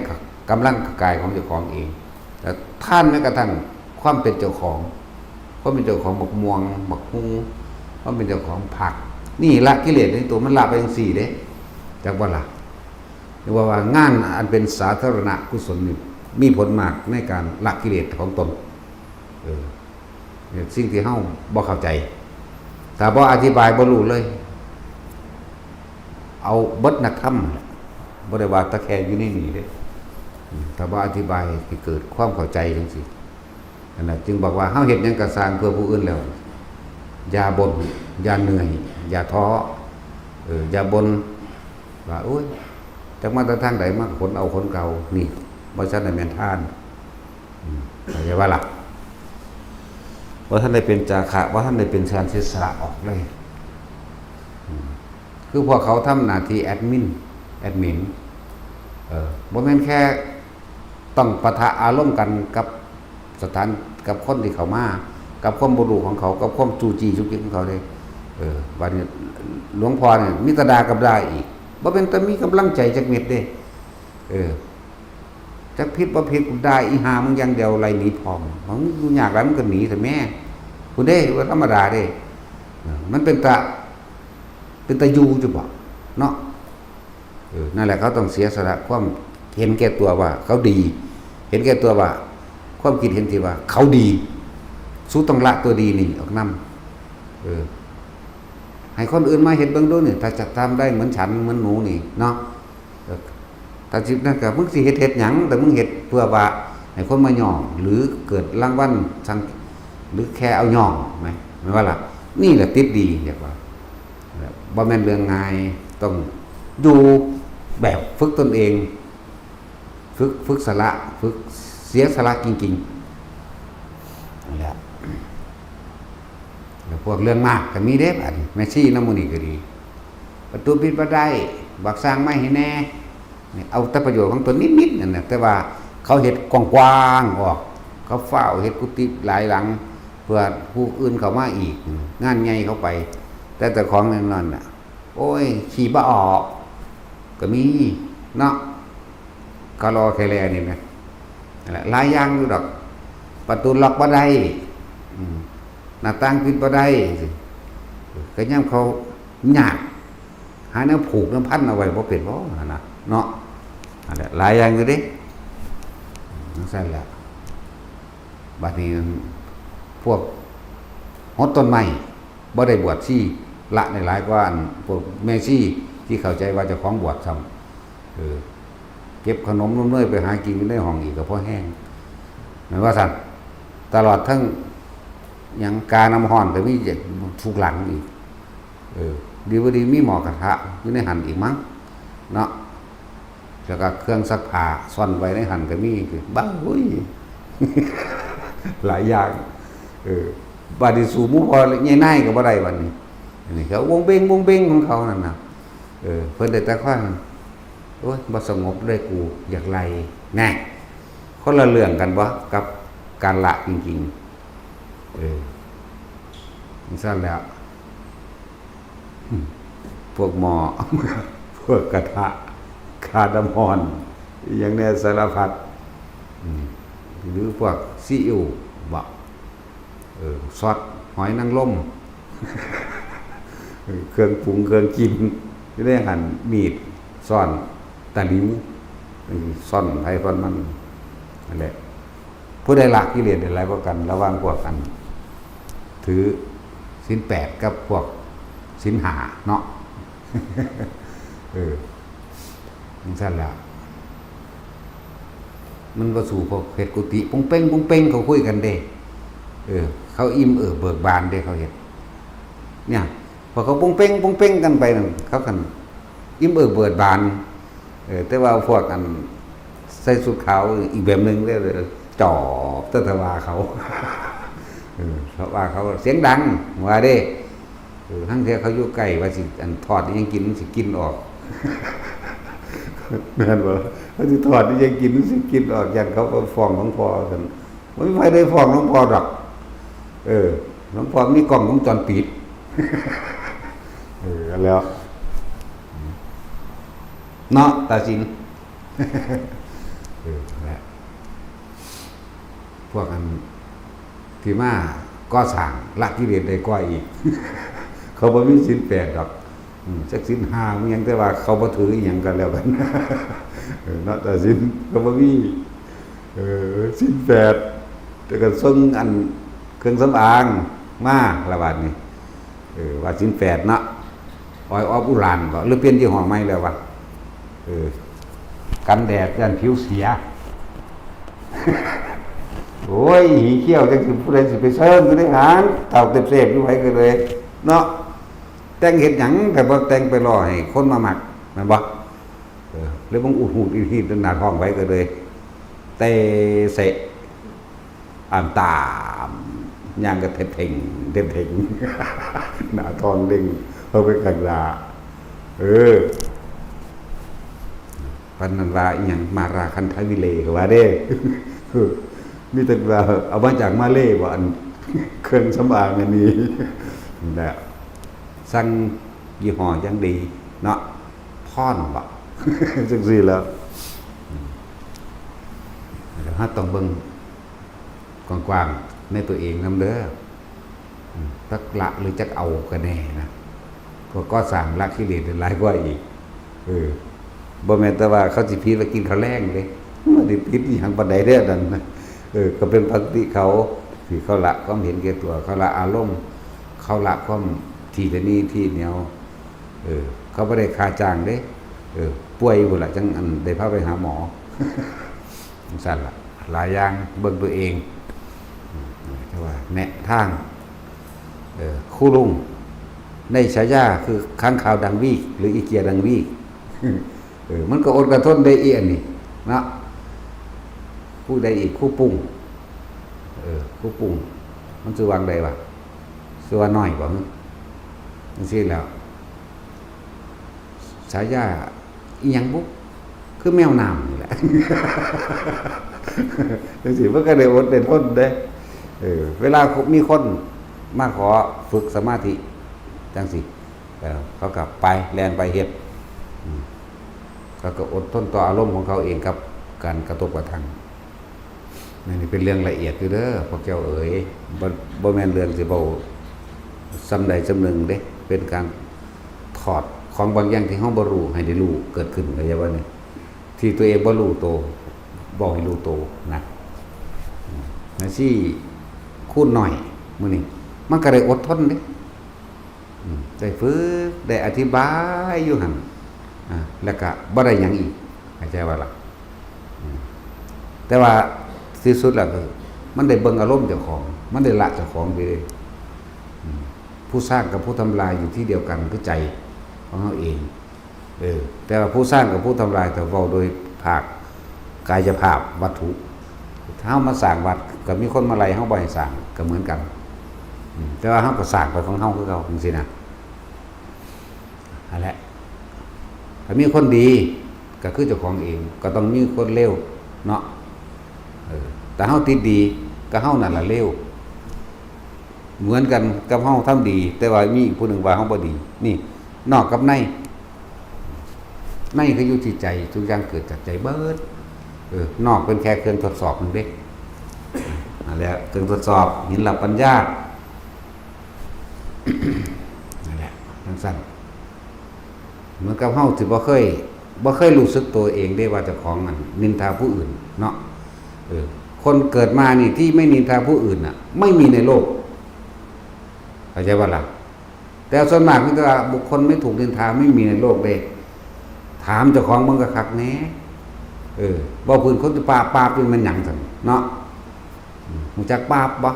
Speaker 1: กำลังกายของเจ้าของเองแต่ท่านแม้กระทั่งความเป็นเจ้าของความเป็นเจ้าของบักม่วงบักฮุ้งความเป็นเจ้าของผักนี่ละกิเลสในตัวมันละไปอย่าง4เด้จากว่าละเรียกว่างานอันเป็นสาธารณกุศลนี่มีผลมากในการละกิเลสของตนสิ่งที่เฮาบ่เข้าใจถ้าบ่อธิบายบ่รู้เลยเอาเบิดนักธรรมบ่ได้ว่าตะแคงอยู่ในนี่เด้ถ้าบ่อธิบายให้เกิดความเข้าใจจังซี่นั่นน่ะจึงบอกว่าเฮาเฮ็ดหยังก็สร้างเพื่อผู้อื่นแล้วอย่าบ่นอย่าเหนื่อยอย่าท้ออย่าบ่นว่าโอ๊ยจักมาแต่ทางใดมาขนเอาคนเก่านี่บ่ซั่นได้แม่นทานเข้าใจว่าล่ะว่าท่านได้เป็นจาคะว่าท่านได้เป็นฌานเสียสละออกเลยคือพวกเขาทำหน้าที่แอดมินบ่แม่นแค่ต้องปะทะอารมณ์กันกับสถานกับคนที่เขามากับความบ่รู้ของเขากับความจู้จี้จุกจิกของเขาเด้บัดนี้หลวงพ่อเนี่ยมีตะดากับดาอีกบ่เป็นแต่มีกำลังใจจักเม็ดเด้จักผิดบ่ผิดกูได้อีหามึงอย่างเดียวไล่หนีพร้อมมันอยู่ยากแล้วมันก็หนีแต่แม่คุณเด้ว่าธรรมดาเด้มันเป็นตะอยู่จุบ่เนาะนั่นแหละเขาต้องเสียสละความเห็นแก่ตัวว่าเขาดีเห็นแก่ตัวว่าความคิดเห็นที่ว่าเขาดีสู้ต้องละตัวดีนี่ออกนำให้คนอื่นมาเห็นเบิ่งดูนี่ถ้าจะทำได้เหมือนฉันเหมือนหนูนี่เนาะถ้าจิตนั่นก็มึงสิเฮ็ดหยังแต่มึงเฮ็ดเพื่อว่าให้คนมาย่องหรือเกิดรางวัลสังหรือแค่เอาย่องไหมไม่ว่าล่ะนี่แหละติดดีเรียกว่าบ่แม่นเรื่องง่ายต้องอยู่แบบฝึกตนเองฝึกสละฝึกเสียสละจริงๆนั่นแหละแล้วพวกเรื่องมากก็มีเด้บัดแม่ชีน้ำมูนี่ก็ดีประตูปิดบ่ได้บักสร้างไม่ให้แน่เอาแต่ประโยชน์ของตนนิดๆนั่นน่ะแต่ว่าเขาเฮ็ดกว้างๆออกเขาเฝ้าเฮ็ดกุฏิหลายหลังเพื่อผู้อื่นเข้ามาอีกงานใหญ่เข้าไปแต่ของนั่นน่ะโอ้ยขี่บ่ออกก็มีเนาะคารอแคแลนี่นะนั่นแหละหลายอย่างอยู่ดอกประตูล็อกบ่ได้หน้าต่างปิดบ่ได้ก็ย่ำเขายากหาแนวผูกแนวพันเอาไว้บ่เป็นบ่นะเนาะนั่นแหละหลายอย่างอยู่เด้นั่นซั่นแหละบัดนี้พวกฮดต้นไม้บ่ได้บวชชีละในหลายกว่าอันพวกแม่ชีที่เข้าใจว่าเจ้าของบวชซ้ำเก็บขนมนมเนยไปหากินในห้องอีกก็เพราะแห้งหมายว่าซั่นตลอดทั้งหยังกาน้ำร้อนก็มีทุกหลังอีกดีบ่ดีมีหม้อกระทะอยู่ในหั่นอีกมั้งเนาะแล้วก็เครื่องซักผ้าซ่อนไว้ในหั่นก็มีคือบ้าหุ้ย หลายอย่างบาดนี้สู่หมู่พอใหญ่นายก็บ่ได้บัดนี้นี่เขาวงเบงของเขานั่นน่ะเพิ่นได้แต่ข้อโอ๊ยบ่สงบเลยกูอยากไล่แน่คนละเรื่องกันบ่กับการละจริงๆมันซั่นแล้วพวกหมอ พวกกระทะคาดำฮอนอย่างแน่สารพัดหรือพวกซีอิ๊วบ่ซอส หอยนางรมเครื่องปรุงเครื่องกินที่ได้หั่นมีดซ่อนตะหลิวซ่อนไผซ่อนมันนั่นแหละผู้ใดละกิเลสได้หลายกว่ากันระหว่างพวกกันถือศีล8กับพวกศีล5เนาะมันสั่นล่ะมันบ่สู่พวกเฮ็ดกุฏิปุ้งเป้งเขาคุยกันเด้เขาอิ่มเบิกบานเด้เขาเฮ็ดเนี่ยพอเขาปุ้งเป้งกันไปนั่นเขากันอิ่มเบิกบานแต่ว่าพวกกันใส่สุดขาวอีกแบบนึงเด้จ่อตะทวาเขาเพราะว่าเขาเสียงดังว่าเด้ทั้งที่เขาอยู่ใกล้ว่าสิอันทอดยังกินสิกินออกแม่นบ่เขาสิทอดยังกินสิกินออกยันเขาก็ฟ้องหลวงพ่อกันบ่มีใครได้ฟ้องหลวงพ่อดอกหลวงพ่อมีกล้องวงจรปิดแล้วเนาะตาสินแล้วพวกอันที่มาก็สั่งละกิเลสได้ก้อยอีกเขาบ่มีศีล8ดอกจักศีล5มันยังแต่ว่าเขาบ่ถืออีหยังกันแล้วกันเนาะแต่ศีลก็บ่มีศีล8แต่ก็ส่งอันเครื่องสำอางมาละบาดนี้ว่าศีล8เนาะออยออฟอุรานบ่หรือเปลี่ยนยี่ห้อใหม่แล้ววะกันแดดกันผิวเสียโอ้ยหีเขี้ยวจังสิผู้ใดสิไปเซิร์นอยู่ในหารเต่าเต็มเสพอยู่ไผก็เลยเนาะแต่งเฮ็ดหยังแต่บ่แต่งไปรอให้คนมามักแม่นบ่แล้วบ่อุดหูดอีดหน้าท้องไว้ก็เลยเตเสะอ่านตามย่างก็เท็งหน้าท้องเด้งเอาไปข้างหน้าพันนันว่าอีหยังมาราคันทวิเลก็ว่าเด้มีแต่ว่าเอามาจากมาเลว่าอันเครื่องสำอางอันนี้แหละสั่งยี่ห้อยังดีเนาะพอนบ่จังซี่แล้วถ้าต้องเบิ่งกว้างๆในตัวเองนำเด้อจักละหรือจักเอาก็แน่นะก็สร้างละกิเลสหลายกว่าอีกบ่แม่นแต่ว่าเขาสิผิดว่ากินข้าวแลงเด้บ่ได้ผิดอีหยังปานใดเด้อนั่นนะก็เป็นปกติเขาที่เขาละความเห็นแก่ตัวเขาละอารมณ์เขาละความที่จะนี่ที่เหนียวเขาบ่ได้ค่าจ้างเด้ป่วยพุ่นล่ะจังอันได้พาไปหาหมอสั่นล่ะหลายอย่างเบิ่งตัวเองแต่ว่าแนะทางครูลุงในฉายาคือค้างคาวดังวีหรืออีเกียดังวีมันก็อดกระทนได้อีอันนี้นะผู้ใดอีกคู่ปุ้งคู่ปุ้งมันชื่อวางใดวะชื่อว่าน้อยบ่มันซี่แล้วฉายาอีหยังบุคือแมวน้ำนี่แหละจังซี่มันก็ได้อดได้ทนเด้เวลามีคนมาขอฝึกสมาธิจังซี่เขาก็ไปแล่นไปเฮ็ดเขาก็อดทนต่ออารมณ์ของเขาเองกับการกระทบกระทั่งนี่เป็นเรื่องละเอียดอยู่เด้อพวกเจ้าเอ๋ยบ่แม่นเรื่องสิเว้าซ้ำใดซ้ำหนึ่งเด้เป็นการถอดของบางอย่างที่เฮาบ่รู้ให้ได้รู้เกิดขึ้นก็อย่าว่านี่ที่ตัวเองบ่รู้โตบ่ให้รู้โตนะนั่นสิคูณหน่อยมื้อนี้มันก็ได้อดทนเด้ได้ฝึกได้อธิบายอยู่หั่นแล้วก็บ่ได้หยังอีกเข้าใจว่าล่ะแต่ว่าที่สุดแล้วคือมันได้เบิ่งอารมณ์เจ้าของมันได้ละเจ้าของไปเลยผู้สร้างกับผู้ทำลายอยู่ที่เดียวกันคือใจของเราเองแต่ว่าผู้สร้างกับผู้ทำลายแต่เว้าโดยภาคกายภาพวัตถุถ้าเฮามาสร้างวัดก็มีคนมาไล่เฮาบ่ให้สร้างก็เหมือนกันแต่ว่าเฮาก็สร้างไปของเฮาคือเก่าจังซี่นะนั่นแหละถ้ามีคนดีก็คือเจ้าของเองก็ต้องมีคนเลวเนาะแต่เฮาติดดีก็เฮานั่นล่ะเลวเหมือนกันกับเฮาทำดีแต่ว่ามีอีกผู้หนึ่งว่าเฮาบ่ดีนี่นอกกับในคืออยู่ที่ใจทุกอย่างเกิดจากใจเบิดนอกเป็นแค่เครื่องทดสอบนึงเด้นั่นแหละเครื่องทดสอบหินหลักปัญญา นั่นแหละสั้นๆเหมือนกับเฮาที่บ่เคยรู้สึกตัวเองได้ว่าเจ้าของมันนินทาผู้อื่นเนาะคนเกิดมานี่ที่ไม่นินทาผู้อื่นน่ะไม่มีในโลกเข้าใจว่าล่ะแต่ส่วนมากนี่ก็บุคคลไม่ถูกนินทาไม่มีในโลกเลยถามเจ้าของมึงก็คักแหน่บ่พื้นคนที่ปาเป็นมันหยังซั่นเนาะรู้จักปาบบ่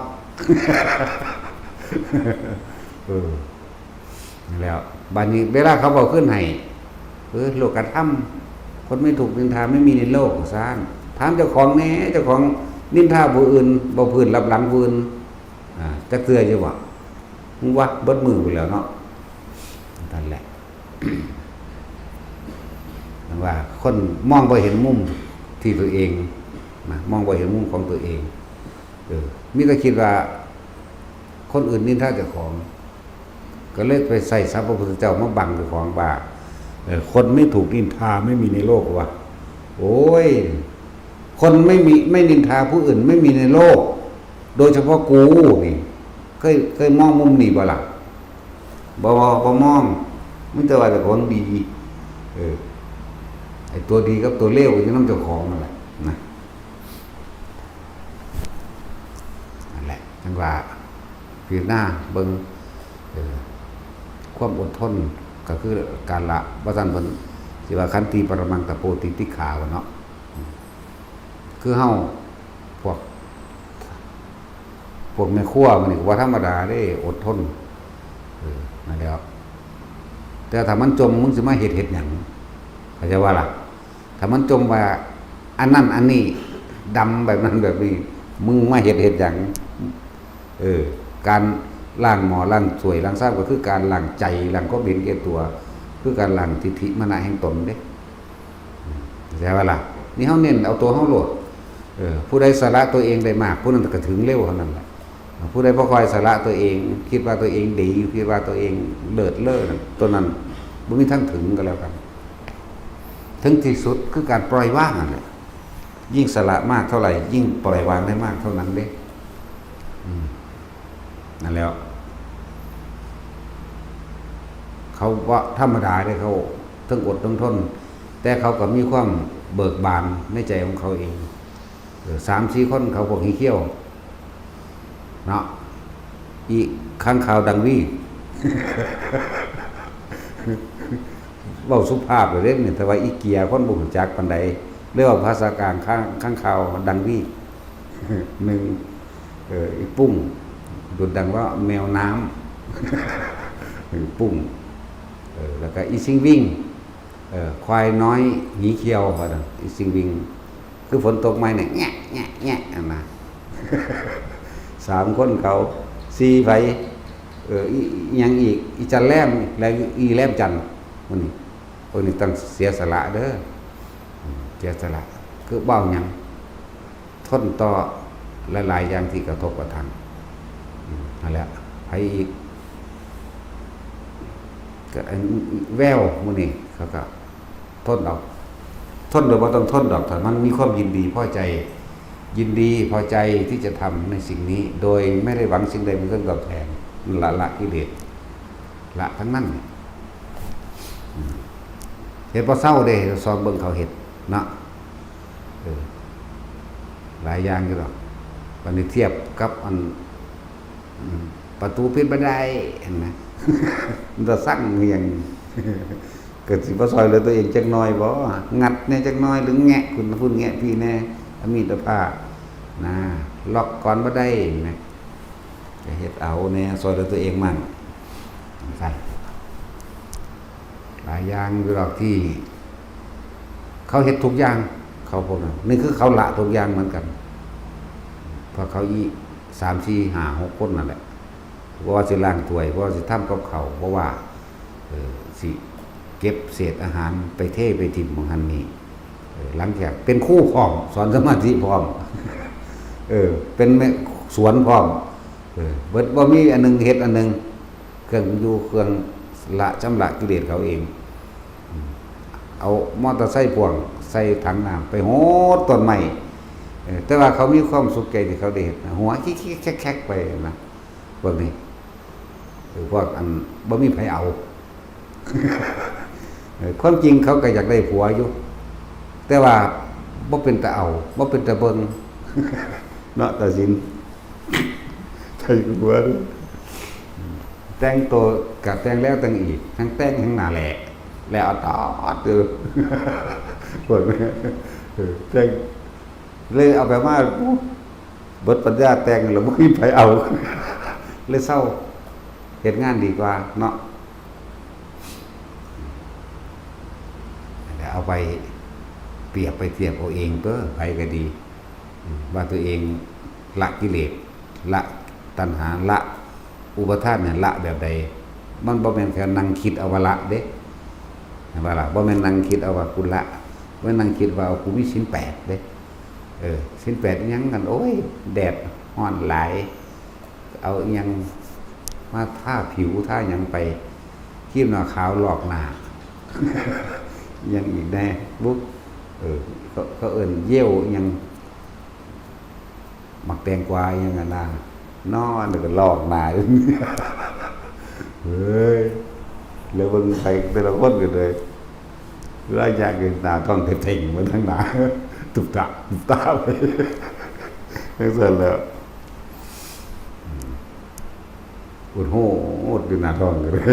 Speaker 1: นี่แล้วบัดนี้เวลาเขาบอกขึ้นให้โลกธรรมคนไม่ถูกนินทาไม่มีในโลกซ่านถามเจ้าของแหน่เจ้าของนินทาผู้อื่นบ่พื้นรับหลังผู้อื่นจักเทื่ออยู่บ่มึงว่าเบิดมือไปแล้วเนาะนั่นแหละ นั่นว่าคนมองบ่เห็นมุมที่ตัวเองนะมองบ่เห็นมุมของตัวเองมีแต่คิดว่าคนอื่นนินทาเจ้าของก็เลยไปใส่ทรัพย์พระพุทธเจ้ามาบังเจ้าของว่าคนไม่ถูกนินทาไม่มีในโลกว่ะโอ้ยคนไม่นินทาผู้อื่นไม่มีในโลกโดยเฉพาะกูนี่เคยมองมุมนี้บ่ล่ะบ่มองมันจะว่าแต่ของดีไอ้ตัวดีกับตัวเลวอยู่นำเจ้าของนั่นแหละนะนั่นแหละจังว่าพิจารณาเบิ่งความอดทนก็คือการละว่าซั่นเพิ่นสิว่าขันติปรมังตโปติติขาว่าเนาะคือเฮาพวกแม่ครัวมันนี่ว่าธรรมดาเด้อดทนนั่นแหละแต่ถ้ามันจมมึงสิมาเฮ็ดหยังเข้าใจว่าล่ะถ้ามันจมว่าอันนั้นอันนี้ดำแบบนั้นแบบนี้มึงมาเฮ็ดหยังการล้างหมอล้างสวยล้างซ้ำก็คือการล้างใจล้างก็เห็นแก่ตัวคือการล้างทิฏฐิมานะแห่งตนเด้เข้าใจว่าล่ะนี่เฮาเน้นเอาตัวเฮาโลดผู้ใดสละตัวเองได้มากผู้นั้นก็ถึงเร็วเท่านั้นแหละผู้ใดบ่ค่อยสละตัวเองคิดว่าตัวเองดีคิดว่าตัวเองเลิศเลอตัวนั้นบ่มีทางถึงก็แล้วกันถึงที่สุดคือการปล่อยวางนั่นแหละยิ่งสละมากเท่าไหร่ยิ่งปล่อยวางได้มากเท่านั้นเด้นั่นแล้วเขาว่าธรรมดาได้เขาทั้งอดทั้งทนแต่เขาก็มีความเบิกบานในใจของเขาเอง3-4 คนเขาพวกขี้เขี้ยวเนาะอีข้างข่าวดังวี่ เว้าสุภาพเลยเด้นี่แต่ว่าอีเกียคนบ่รู้จักปานใดเรียกว่าภาษากลางข้างข่าวดังวี่ 1อีปุ้งดุดดังว่าแมวน้ำ ปุ้งแล้วก็อีซิงวิ่งควายน้อยหนีเขียวว่าดังอีซิงวิ่งคือฝนตกมาเนี่ยแงะอันน่ะ 3 คนเขา4ไผอีหยังอีกอีจันแหลมแล้วอีแหลมจันมื้อนี้คนนี้ต้องเสียสละเด้อเสียสละคือเบ้าหยังทนต่อหลายๆอย่างที่กระทบกระทั่งนั่นแหละไผอีกก็แววมื้อนี้เขาก็ทนเอาทนโดยบ่ต้องทนดอกถ้ามันมีความยินดีพอใจยินดีพอใจที่จะทำในสิ่งนี้โดยไม่ได้หวังสิ่งใดเป็นเครื่องตอบแทนละกิเลสละทั้งนั้นเฮ็ดบ่เศร้าเด้ซ้อมเบิ่งเขาเฮ็ดเนาะหลายอย่างอยู่ดอกวันนี้เทียบกับอันประตูปิดบันไดเห็นมั้ย มันจะสั่งเฮียง เกิดสิบ่ซอยเหลือตัวเองจักหน่อยบ่งัดแน่จักหน่อยหรือแงะคุณพูดแงะพี่แน่มีตภาพนะล็อกก่อนบ่ได้นะจะเฮ็ดเอาแน่ซอยเหลือตัวเองมั่นสั่นหลายอย่างอยู่ดอกที่เขาเฮ็ดทุกอย่างเขาพวกนั้นนี่คือเขาละทุกอย่างเหมือนกันเพราะเขาอี3 4 5 6 คนนั่นแหละว่าสิล้างถ้วยว่าสิทำกับข้าวเพราะว่าสิเก็บเศษอาหารไปเทไปถิ่มของหันนี้หลังจากเป็นครูพร้อมสอนสมาธิพร้อมเป็นสวนพร้อมเบิดบ่มีอันนึงเฮ็ดอันนึงเครื่องอยู่เครื่องละชำระกิเลสเขาเองเอามอเตอร์ไซค์พ่วงใส่ถังน้ำไปโหดต้นไม้แต่ว่าเขามีความสุขใจที่เขาได้เฮ็ดหัวคิกๆแคกๆไปนะพวกนี้ พวกอันบ่มีไผเอา ความจริงเขาก็อยากได้ผัวอยู่แต่ว่าบ่เป็นตาเอาบ่เป็นตาเบิ่ง เนาะตาสินใช่ผัวแต่งตัวก็แต่งแล้วแต่งอีกทั้งแต่งทั้งหน้าแหละแล้วเอาตอดเด้อ พวกนี้แต่งเลยเอาแบบว่าเบิดปัญญาแต่งแล้วบ่มีไผเอา เลยเศร้าเฮ็ดงานดีกว่าเนาะเอาไปเปรียบไปเทียบเอาเองเด้อไปก็ดีว่าตัวเองละกิเลสละตัณหาละอุปทานเนี่ยละแบบใดมันบ่แม่นแค่นั่งคิดเอาว่าละเด้ว่าล่ะบ่แม่นนั่งคิดเอาว่ากูละบ่นั่งคิดว่ากูมีศีล8เด้ศีล8อิหยังกันโอ้ยแดดร้อนหลายเอาอิหยังมาทาผิวทาหยังไปครีมหน้าขาวลอกหน้า ยังอีกแน่บุ๊กเขาเอิ้นเยี่ยวยังหมักแตงกวายังไงนะนอนแล้วก็ลอกหน้า เฮ้ยแล้วมันไปแต่ละคนกันเลยรายจากกันหน้าท้องเต็งๆมันทั้งหน้า ตุบตาตุบตาไปไม่เสร็จแล้วอุดโหดอยู่หน้าท้องกันเลย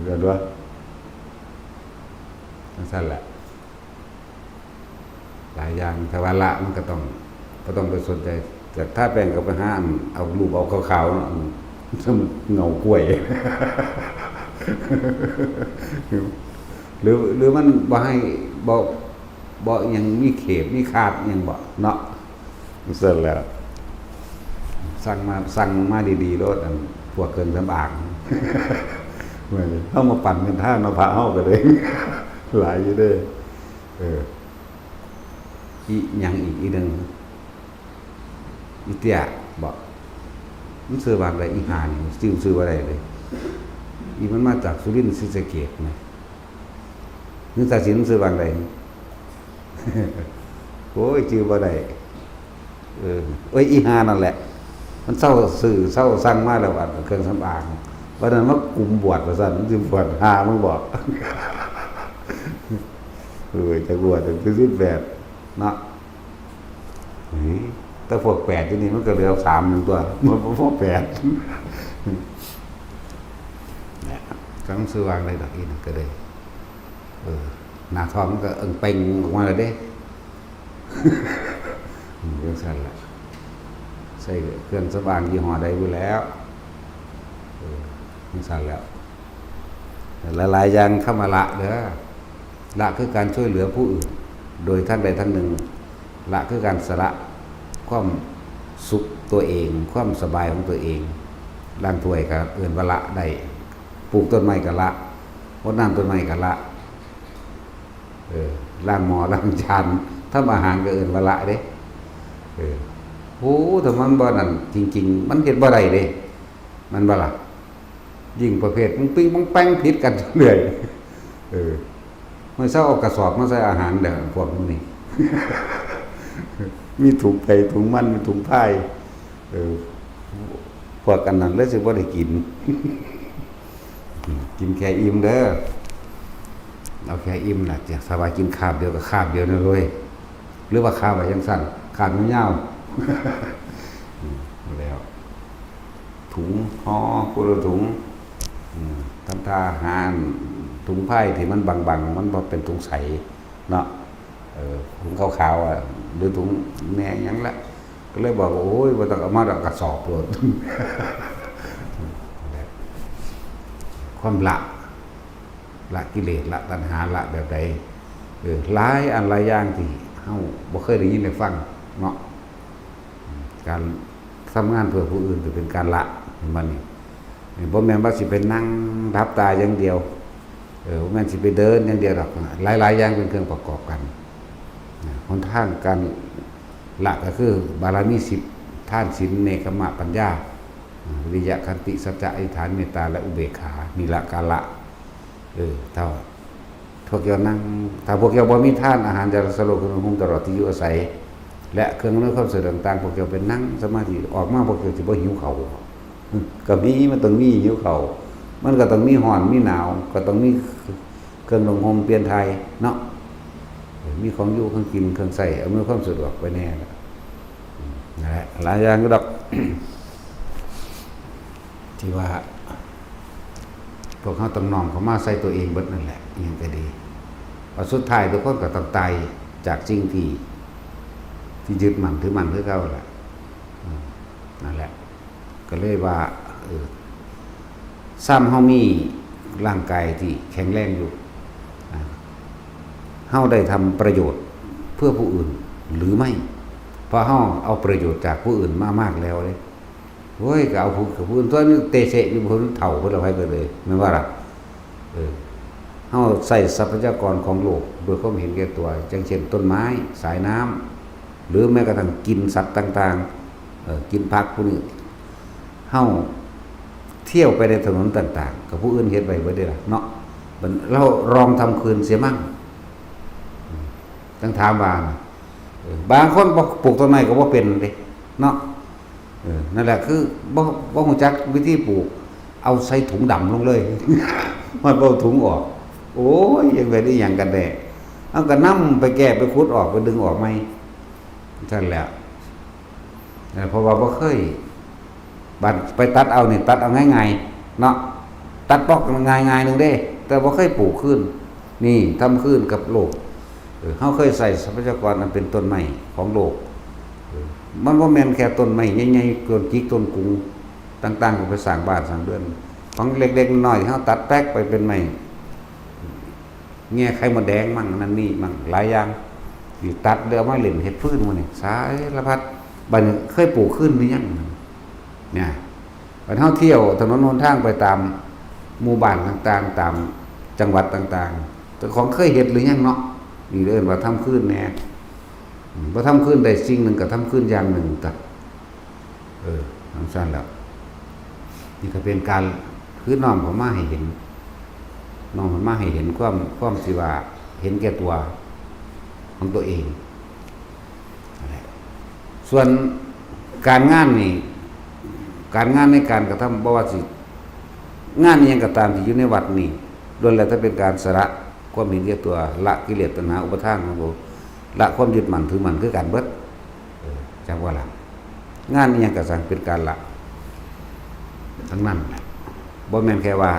Speaker 1: กันว่านั่นแหละหลายอย่างแต่ว่าละมันก็ต้องไปสนใจแต่ถ้าแปลงกับไปห้ามเอารูปเอาขาวๆเนาะเงากล้วย หรือมันบ่ให้บ่ยังมีเขตมีขาดยังบ่เนาะเสร็จแล้วสั่งมาดีๆรถพวกเครื่องสำอาง เข้ามาปั่นเป็นท่ามาพาเฮากันเลย หลายอยู่เด้อีหยังอีกนึงอีเตี้ยบอกมันซื้อว่าอะไรอีหานี่ซื้อว่าอะไรเลยอีมันมาจากสุรินทร์ศรีสะเกษมั้ยนึกตัดสินซื้อว่าอะไร โอ้ยชื่อว่าได้อีหานั่นแหละมันเศร้าสั่งมาแล้วว่าเครื่องสำอางวันนั้นว่ากลุ่มบวชว่าซั่นมันสิบวชหามึงบอก จะบวชถึงสิ้นแบบเนาะแต่พวก8ที่นี่มันก็เหลือ3นึงตัวมันพวก8เนี่ยก็ต้องซื้อวางเลยดอกอีกก็ได้หน้าท้องมันก็เป่งออกมาเลยเด้ เรื่องสั้นแหละใส่เครื่องสำอางยี่ห้อใดอยู่แล้วเรื่องสั้นแล้วหลายๆอย่างเข้ามาละเด้อละคือการช่วยเหลือผู้อื่นโดยทั้งใดทั้งหนึ่งละคือการสละความสุขตัวเองความสบายของตัวเองล้างถ้วยก็เอื่นว่าละได้ปลูกต้นไม้ก็ละรดน้ำต้นไม้ก็ละล้างหม้อล้างจานทำอาหารก็เอื่นว่าละเด้โอ้แต่มันบ่นั่นจริงๆมันเฮ็ดบ่ได้เด้มันบ่ล่ะยิ่งประเภทมึงปิ้งมึงแป้งผิดกันเรื่อยไม่เศร้าเอากระสอบมาใส่อาหารเด้อพวกนี้ มีถุงไผ่ถุงมันมีถุงผ้าพวกกันนั้นแล้วสิบ่ได้กิน กินแค่อิ่มเด้อเอาแค่อิ่มน่ะจะสบายกินคาบเดียวกับคาบเดียวนั่นเลยหรือว่าคาบไว้จังซั่นคาบยาวๆแล้วถุงห่อกุละถุงทำทาหารถุงไผ่ที่มันบางๆมันบ่เป็นถุงใสเนาะถุงขาวๆหรือถุงแหน่หยังละก็เลยบอกโอ้ยบ่ต้องเอามาดอกกระสอบโลด ความละกิเลสละตัณหาละแบบใดหลายอันหลายอย่างที่เฮาบ่เคยได้ยินได้ฟังเนาะการทำงานเพื่อผู้อื่นจะเป็นการละมันนี่บ่แม่นว่าสิไปนั่งรับตาอย่างเดียวบ่แม่นสิไปเดินอย่างเดียวหรอกหลายๆอย่างเป็นเครื่องประกอบกันหนทางการละก็คือบารมี10ท่านศีลเนกขัมมะปัญญาวิริยะขันติสัจจะอธิษฐานเมตตาและอุเบกขามีละกาละถ้าพวกเรานั่งถ้าพวกเราบ่มีทานอาหารจะสโลกหุ่มตลอดที่อยู่อาศัยและเครื่องอำนวยความสะดวกต่างๆพวกเราเป็นนั่งสมาธิออกมาพวกเราสิบ่หิวข้าว ก็มีมันต้องมีหิวเขาวมันก็ต้องมีร้อนมีหนาวก็ต้องมีเครื่องนุ่งห่มเปลี่ยนไทยเนาะมีของอยู่ของกินเครื่องใช้อำนวยความสะดวกไปแน่ละนั่นแหละหลายอย่างก็ดอก ที่ว่าพวกเขาต้องน้อมเขามาใส่ตัวเองเบิดนั่นแหละยังก็ดีพอสุดท้ายทุกคนก็ต้องตายจากสิ่งที่ยึดมั่นถือมั่นคือเขาแหละนั่นแหละก็เลยว่าซ้ำเฮามีร่างกายที่แข็งแรงอยู่เฮาได้ทำประโยชน์เพื่อผู้อื่นหรือไม่เพราะเฮาเอาประโยชน์จากผู้อื่นมากแล้วเลยโอ้ยก็เอาผู้อื่นตัวนี้เตะเสะอยู่บนเถ่าเพิ่นเอาไว้เลยไม่ว่าล่ะเฮาใส่ทรัพยากรของโลกโดยความเห็นแก่ตัวอย่างเช่นต้นไม้สายน้ำหรือแม้กระทั่งกินสัตว์ต่างๆกินผักพวกนี้เฮาเที่ยวไปในถนนต่างๆกับผู้อื่นเฮ็ดไว้บ่ได้ล่ะเนาะเราลองทำคืนเสียมั่งต้องถามว่าบางคนปลูกต้นไม้ก็บ่เป็นเด้เนาะนั่นแหละคือบ่รู้จักวิธีปลูกเอาใส่ถุงดำลงเลย มันเอาถุงออกโอ้ยยังไปได้หยังกันแน่เอาก็นำไปแก้ไปขุดออกไปดึงออกไหมนั่นแหละเพราะว่าบ่เคยบัดไปตัดเอานี่ตัดเอาง่ายๆเนาะตัดปอกง่ายๆนึงเด้แต่บ่เคยปลูกขึ้นนี่ทำขึ้นกับโลกเฮาเคยใส่ทรัพยากรอันเป็นต้นไม้ของโลกมันบ่แม่นแค่ต้นไม้ใหญ่ๆต้นจิกต้นกุงต่างๆก็ไปสร้างบ้านสร้างเรือนของเล็กๆน้อยๆเฮาตัดแป๊กไปเป็นไม้แง่ไข่มดแดงมั่งนั่นนี่มั่งหลายอย่างที่ตัดแล้วเอามาเล่นเฮ็ดพื้นหมดนี่สารพัดบัดนี้เคยปลูกขึ้นหรือยังเนี่ยบัดเฮาเที่ยวถนนหนทางไปตามหมู่บ้านต่างๆตามจังหวัดต่างๆแต่ของเคยเฮ็ดหรือยังเนาะนี่เอิ้นว่าทำขึ้นแน่บ่ทำขึ้นได้สิ่งหนึ่งก็ทำขึ้นอย่างหนึ่งตัดทำสั้นแล้วนี่ก็เป็นการคือน้อมเข้ามาให้เห็นน้อมเข้ามาให้เห็นความสิว่าเห็นแก่ตัวของตัวเองส่วนการงานนี่การงานในการกระทำบ่ว่าสิงานนี้ยังก็ตามที่อยู่ในวัดนี่ล้วนแล้วถ้าเป็นการสละความเห็นแก่ตัวละกิเลสตัณหาอุปทานของบ่ละความยึดมั่นถือมั่นคือการเบิดจังว่าล่ะงานนี้ยังก็สั่งเป็นการละทั้งนั้นบ่แม่นแค่ว่า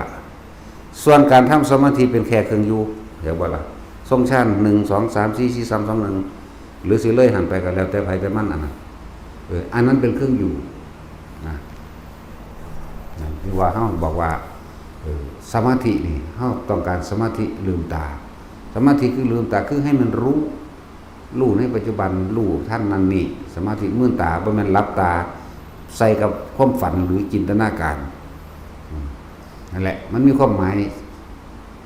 Speaker 1: ส่วนการทำสมาธิเป็นแค่เครื่องอยู่จังว่าล่ะทรงชั้น1 2 3 4 4 3 2 1หรือสิเลยหันไปก็แล้วแต่ไผแต่มันอันนั้นอันนั้นเป็นเครื่องอยู่นะที่ว่าเฮาบอกว่าสมาธินี่เฮาต้องการสมาธิลืมตาสมาธิคือลืมตาคือให้มันรู้ในปัจจุบันรู้ท่านนั้นนี่สมาธิมื่นตาบ่แม่นหลับตาใส่กับความฝันหรือจินตนาการนั่นแหละมันมีความหมาย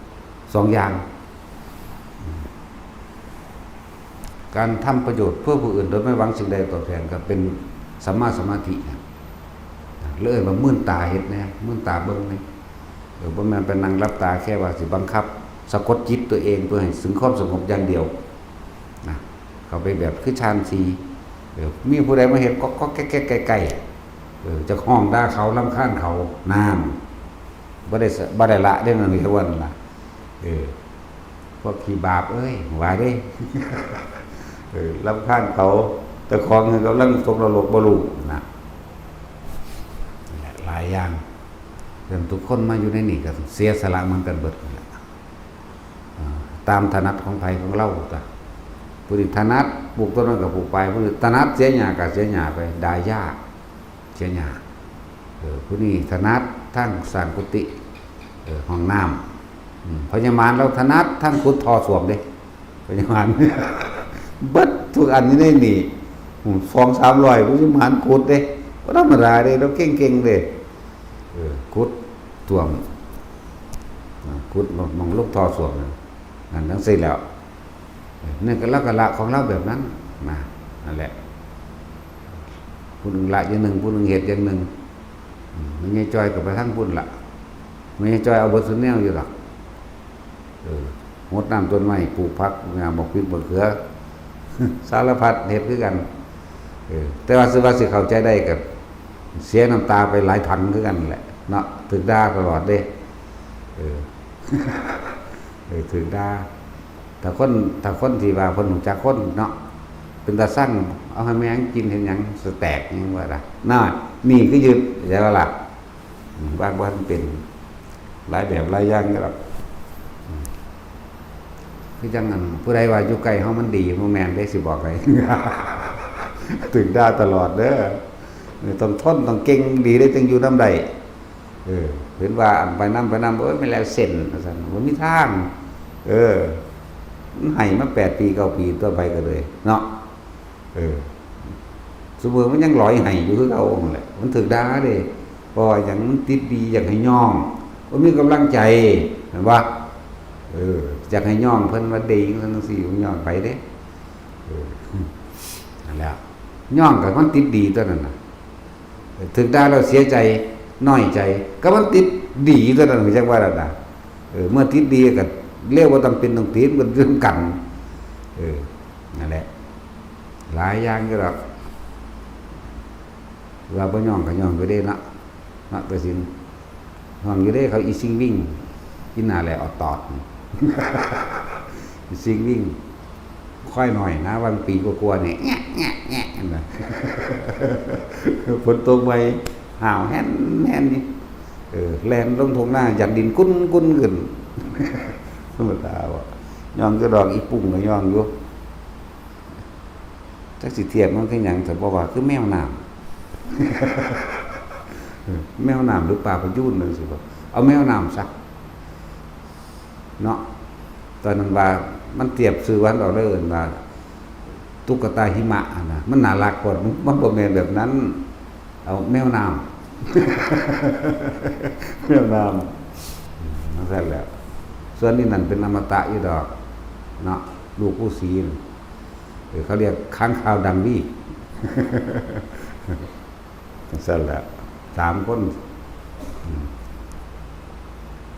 Speaker 1: 2อย่างการทำประโยชน์เพื่อผู้อื่นโดยไม่หวังสิ่งใดตอบแทนก็เป็นสัมมาสมาธิเลยว่ามื่นตาเฮ็ดแน่มื่นตาเบิ่งนี่บ่แม่นเป็นนั่งหลับตาแค่ว่าสิบังคับสะกดจิตตัวเองเพื่อให้ถึงความสงบอย่างเดียวนะเขาไปแบบคือฌานสีมีผู้ใดมาเฮ็ดก็แก้ๆจะห้องด่าเขารำคาญเขาน้ำบ่ได้ละเรื่องนั้นนี่วันล่ะพวกขี้บาปเอ้ยว่าเด้ รำคาญเขาแต่ของเขากำลังตกนรกบ่รู้นะหลายอย่างเรื่องทุกคนมาอยู่ในนี่ก็เสียสละเหมือนกันเบิดนั่นแหละตามถนัดของไผของเราจ้ะผู้ที่ถนัดปลูกต้นนั้นก็ปลูกไปผู้ที่ถนัดเสียหญ้าก็เสียหญ้าไปดายหญ้าเสียหญ้าผู้นี้ถนัดทั้งสร้างกุฏิห้องน้ำพญามารเราถนัดทั้งขุดท่อส้วมเด้พญามาร เบิดทุกอันอยู่ในนี่2-300พญามารขุดเด้บ่ธรรมดาเด้เราเก่งๆเด้ขุดท่วมขุดมองลูกท่อส้วมนั่นทั้งสิ้นแล้วนี่ก็ละของเราแบบนั้นนั่นแหละผู้หนึ่งละอย่างหนึ่งผู้หนึ่งเหตุอย่างหนึ่งมันยังจอยกับไปทั้งพุ่นละมันยังจอยเอาเบอร์ซุนแนวอยู่หรอกงดน้ำต้นไม้ปลูกผักงามบอกพริกมะเขือ สารพัดเหตุคือกันแต่ว่าสิเข้าใจได้กับ เสียน้ำตาไปหลายถังคือกันแหละเนาะถึงด่าตลอดเด้เออ ถึงด่าถ้าคนที่ว่าเพิ่นรู้จักคนเนาะเป็นตาสั่งเอาให้แม่งกินเห็นหยังสแตกหยังว่าล่ะน่านี่คือยึดใช่ป่ะล่ะบางวันเป็นหลายแบบหลายอย่างก็แบบคือจังนั้นผู้ใดว่าอยู่ไกลเฮามันดีบ่แม่นได้สิบอกไว้ ถึงด่าตลอดเด้อต้องทนต้องเก่งดีได้จึงอยู่นำใดเห็นว่าไปนำเอ้ยไม่แล้วเส้นว่าซั่นบ่มีทางมันให้มา8 ปี 9 ปีต่อไปก็เลยเนาะสมมุติมันยังลอยให้อยู่คือเก่านั่นแหละมันถึกด่าเด้เพราะอย่างมันติดดีอยากให้ย่องบ่มีกำลังใจเห็นบ่อยากให้ย่องเพิ่นว่าดีจังซี่ย่องไปเด้นั่นแหละย่องกับมันติดดีตัวนั้นน่ะถึงได้เราเสียใจน้อยใจก็มันติดดีตัวนั้นจังว่านั่นน่ะเมื่อติดดีก็เรียกว่าต้องเป็นต้องติดมันเรื่องกันนั่นแหละหลายอย่างอยู่ดอกว่าบ่ย่องก็ย่องไปเด้เนาะแต่สิย่องอยู่เด้เขาอีซิงวิ่งกินหน้าแหละออดตอด อีซิงวิ่งค่อยหน่อยนะวันปีกลัวๆเนี่ยแงะนะฝนตกไปห่าวแห่นนี่แลนลงทงหน้าหยัดดินกุ้นขึ้นธรรมดาว่ะย่องก็ดอกอีปุ่งก็ย่องอยู่จักสิเทียบมันคือหยังแต่บอกว่าคือแมวน้ำ แมวน้ำหรือปลาพยูนนั่นสิบ่เอาแมวน้ำซะเนาะตอนนั้นว่ามันเทียบซื้อวันออกเลยว่าตุ๊กตาหิมะนะมันน่ารักกว่ามันบ่แม่นแบบนั้นเอาแมวน้ำ แมวน้ำนั่นแหละส่วนนี้นั่นเป็นอมตะอยู่ดอกเนาะลูกผู้ศีลเขาเรียกค้างคาวดังวี่ นั่นแหละ3 คน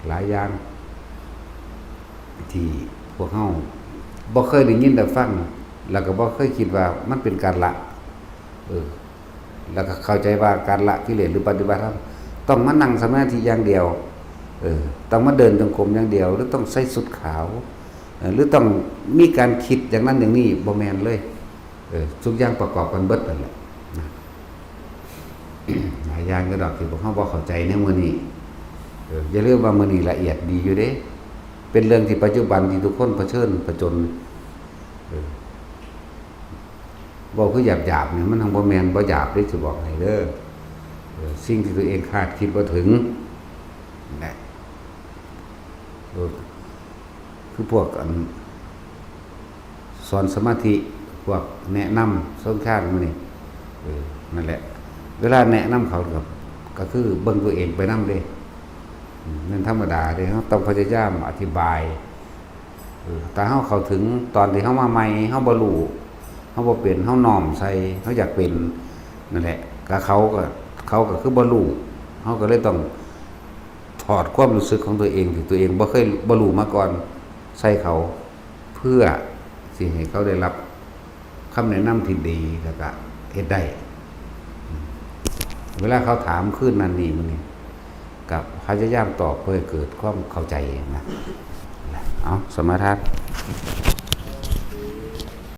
Speaker 1: หลายอย่างที่พวกเฮาบ่เคยได้ยินได้ฟังแล้วก็บ่เคยคิดว่ามันเป็นการละแล้วก็เข้าใจว่าการละกิเลสหรือปฏิบัติธรรมต้องมานั่งสมาธิอย่างเดียวต้องมาเดินจงกรมอย่างเดียวหรือต้องใส่สุดขาวหรือต้องมีการคิดอย่างนั้นอย่างนี้บ่แม่นเลยทุกอย่างประกอบกันเบิดนั่นแหละหลายอย่างก็ดอกที่พวกเฮาบ่เข้าใจในมื้อนี้อย่าลืมว่ามื้อนี้ละเอียดดีอยู่เด้เป็นเรื่องที่ปัจจุบันที่ทุกคนเผชิญประจนบอกคือหยาบๆเนี่ยมันทางบ่แม่นบ่หยาบได้สิบอกให้เด้อสิ่งที่ตัวเองคาดคิดบ่ถึงนะคือพวกสอนสมาธิพวกแนะนำส้นข้างมื้อนี้นั่นแหละเวลาแนะนำเขาก็คือเบิ่งตัวเองไปนำเด้นั่นธรรมดาเด้เฮาต้องพยายามอธิบายแต่เฮาเข้าถึงตอนที่เฮามาใหม่เฮาบ่รู้เฮาบ่เป็นเฮาน้อมใส่เฮาอยากเป็นนั่นแหละก็เขาก็คือบ่รู้เฮาก็เลยต้องถอดความรู้สึกของตัวเองที่ตัวเองบ่เคยบ่รู้มาก่อนใส่เขาเพื่อสิให้เขาได้รับคำแนะนำที่ดีแล้วก็เฮ็ดได้เวลาเขาถามขึ้นนั่นนี่มันนี่กับพยายามตอบเพื่อเกิดความเข้าใจนะเอาสมาทาน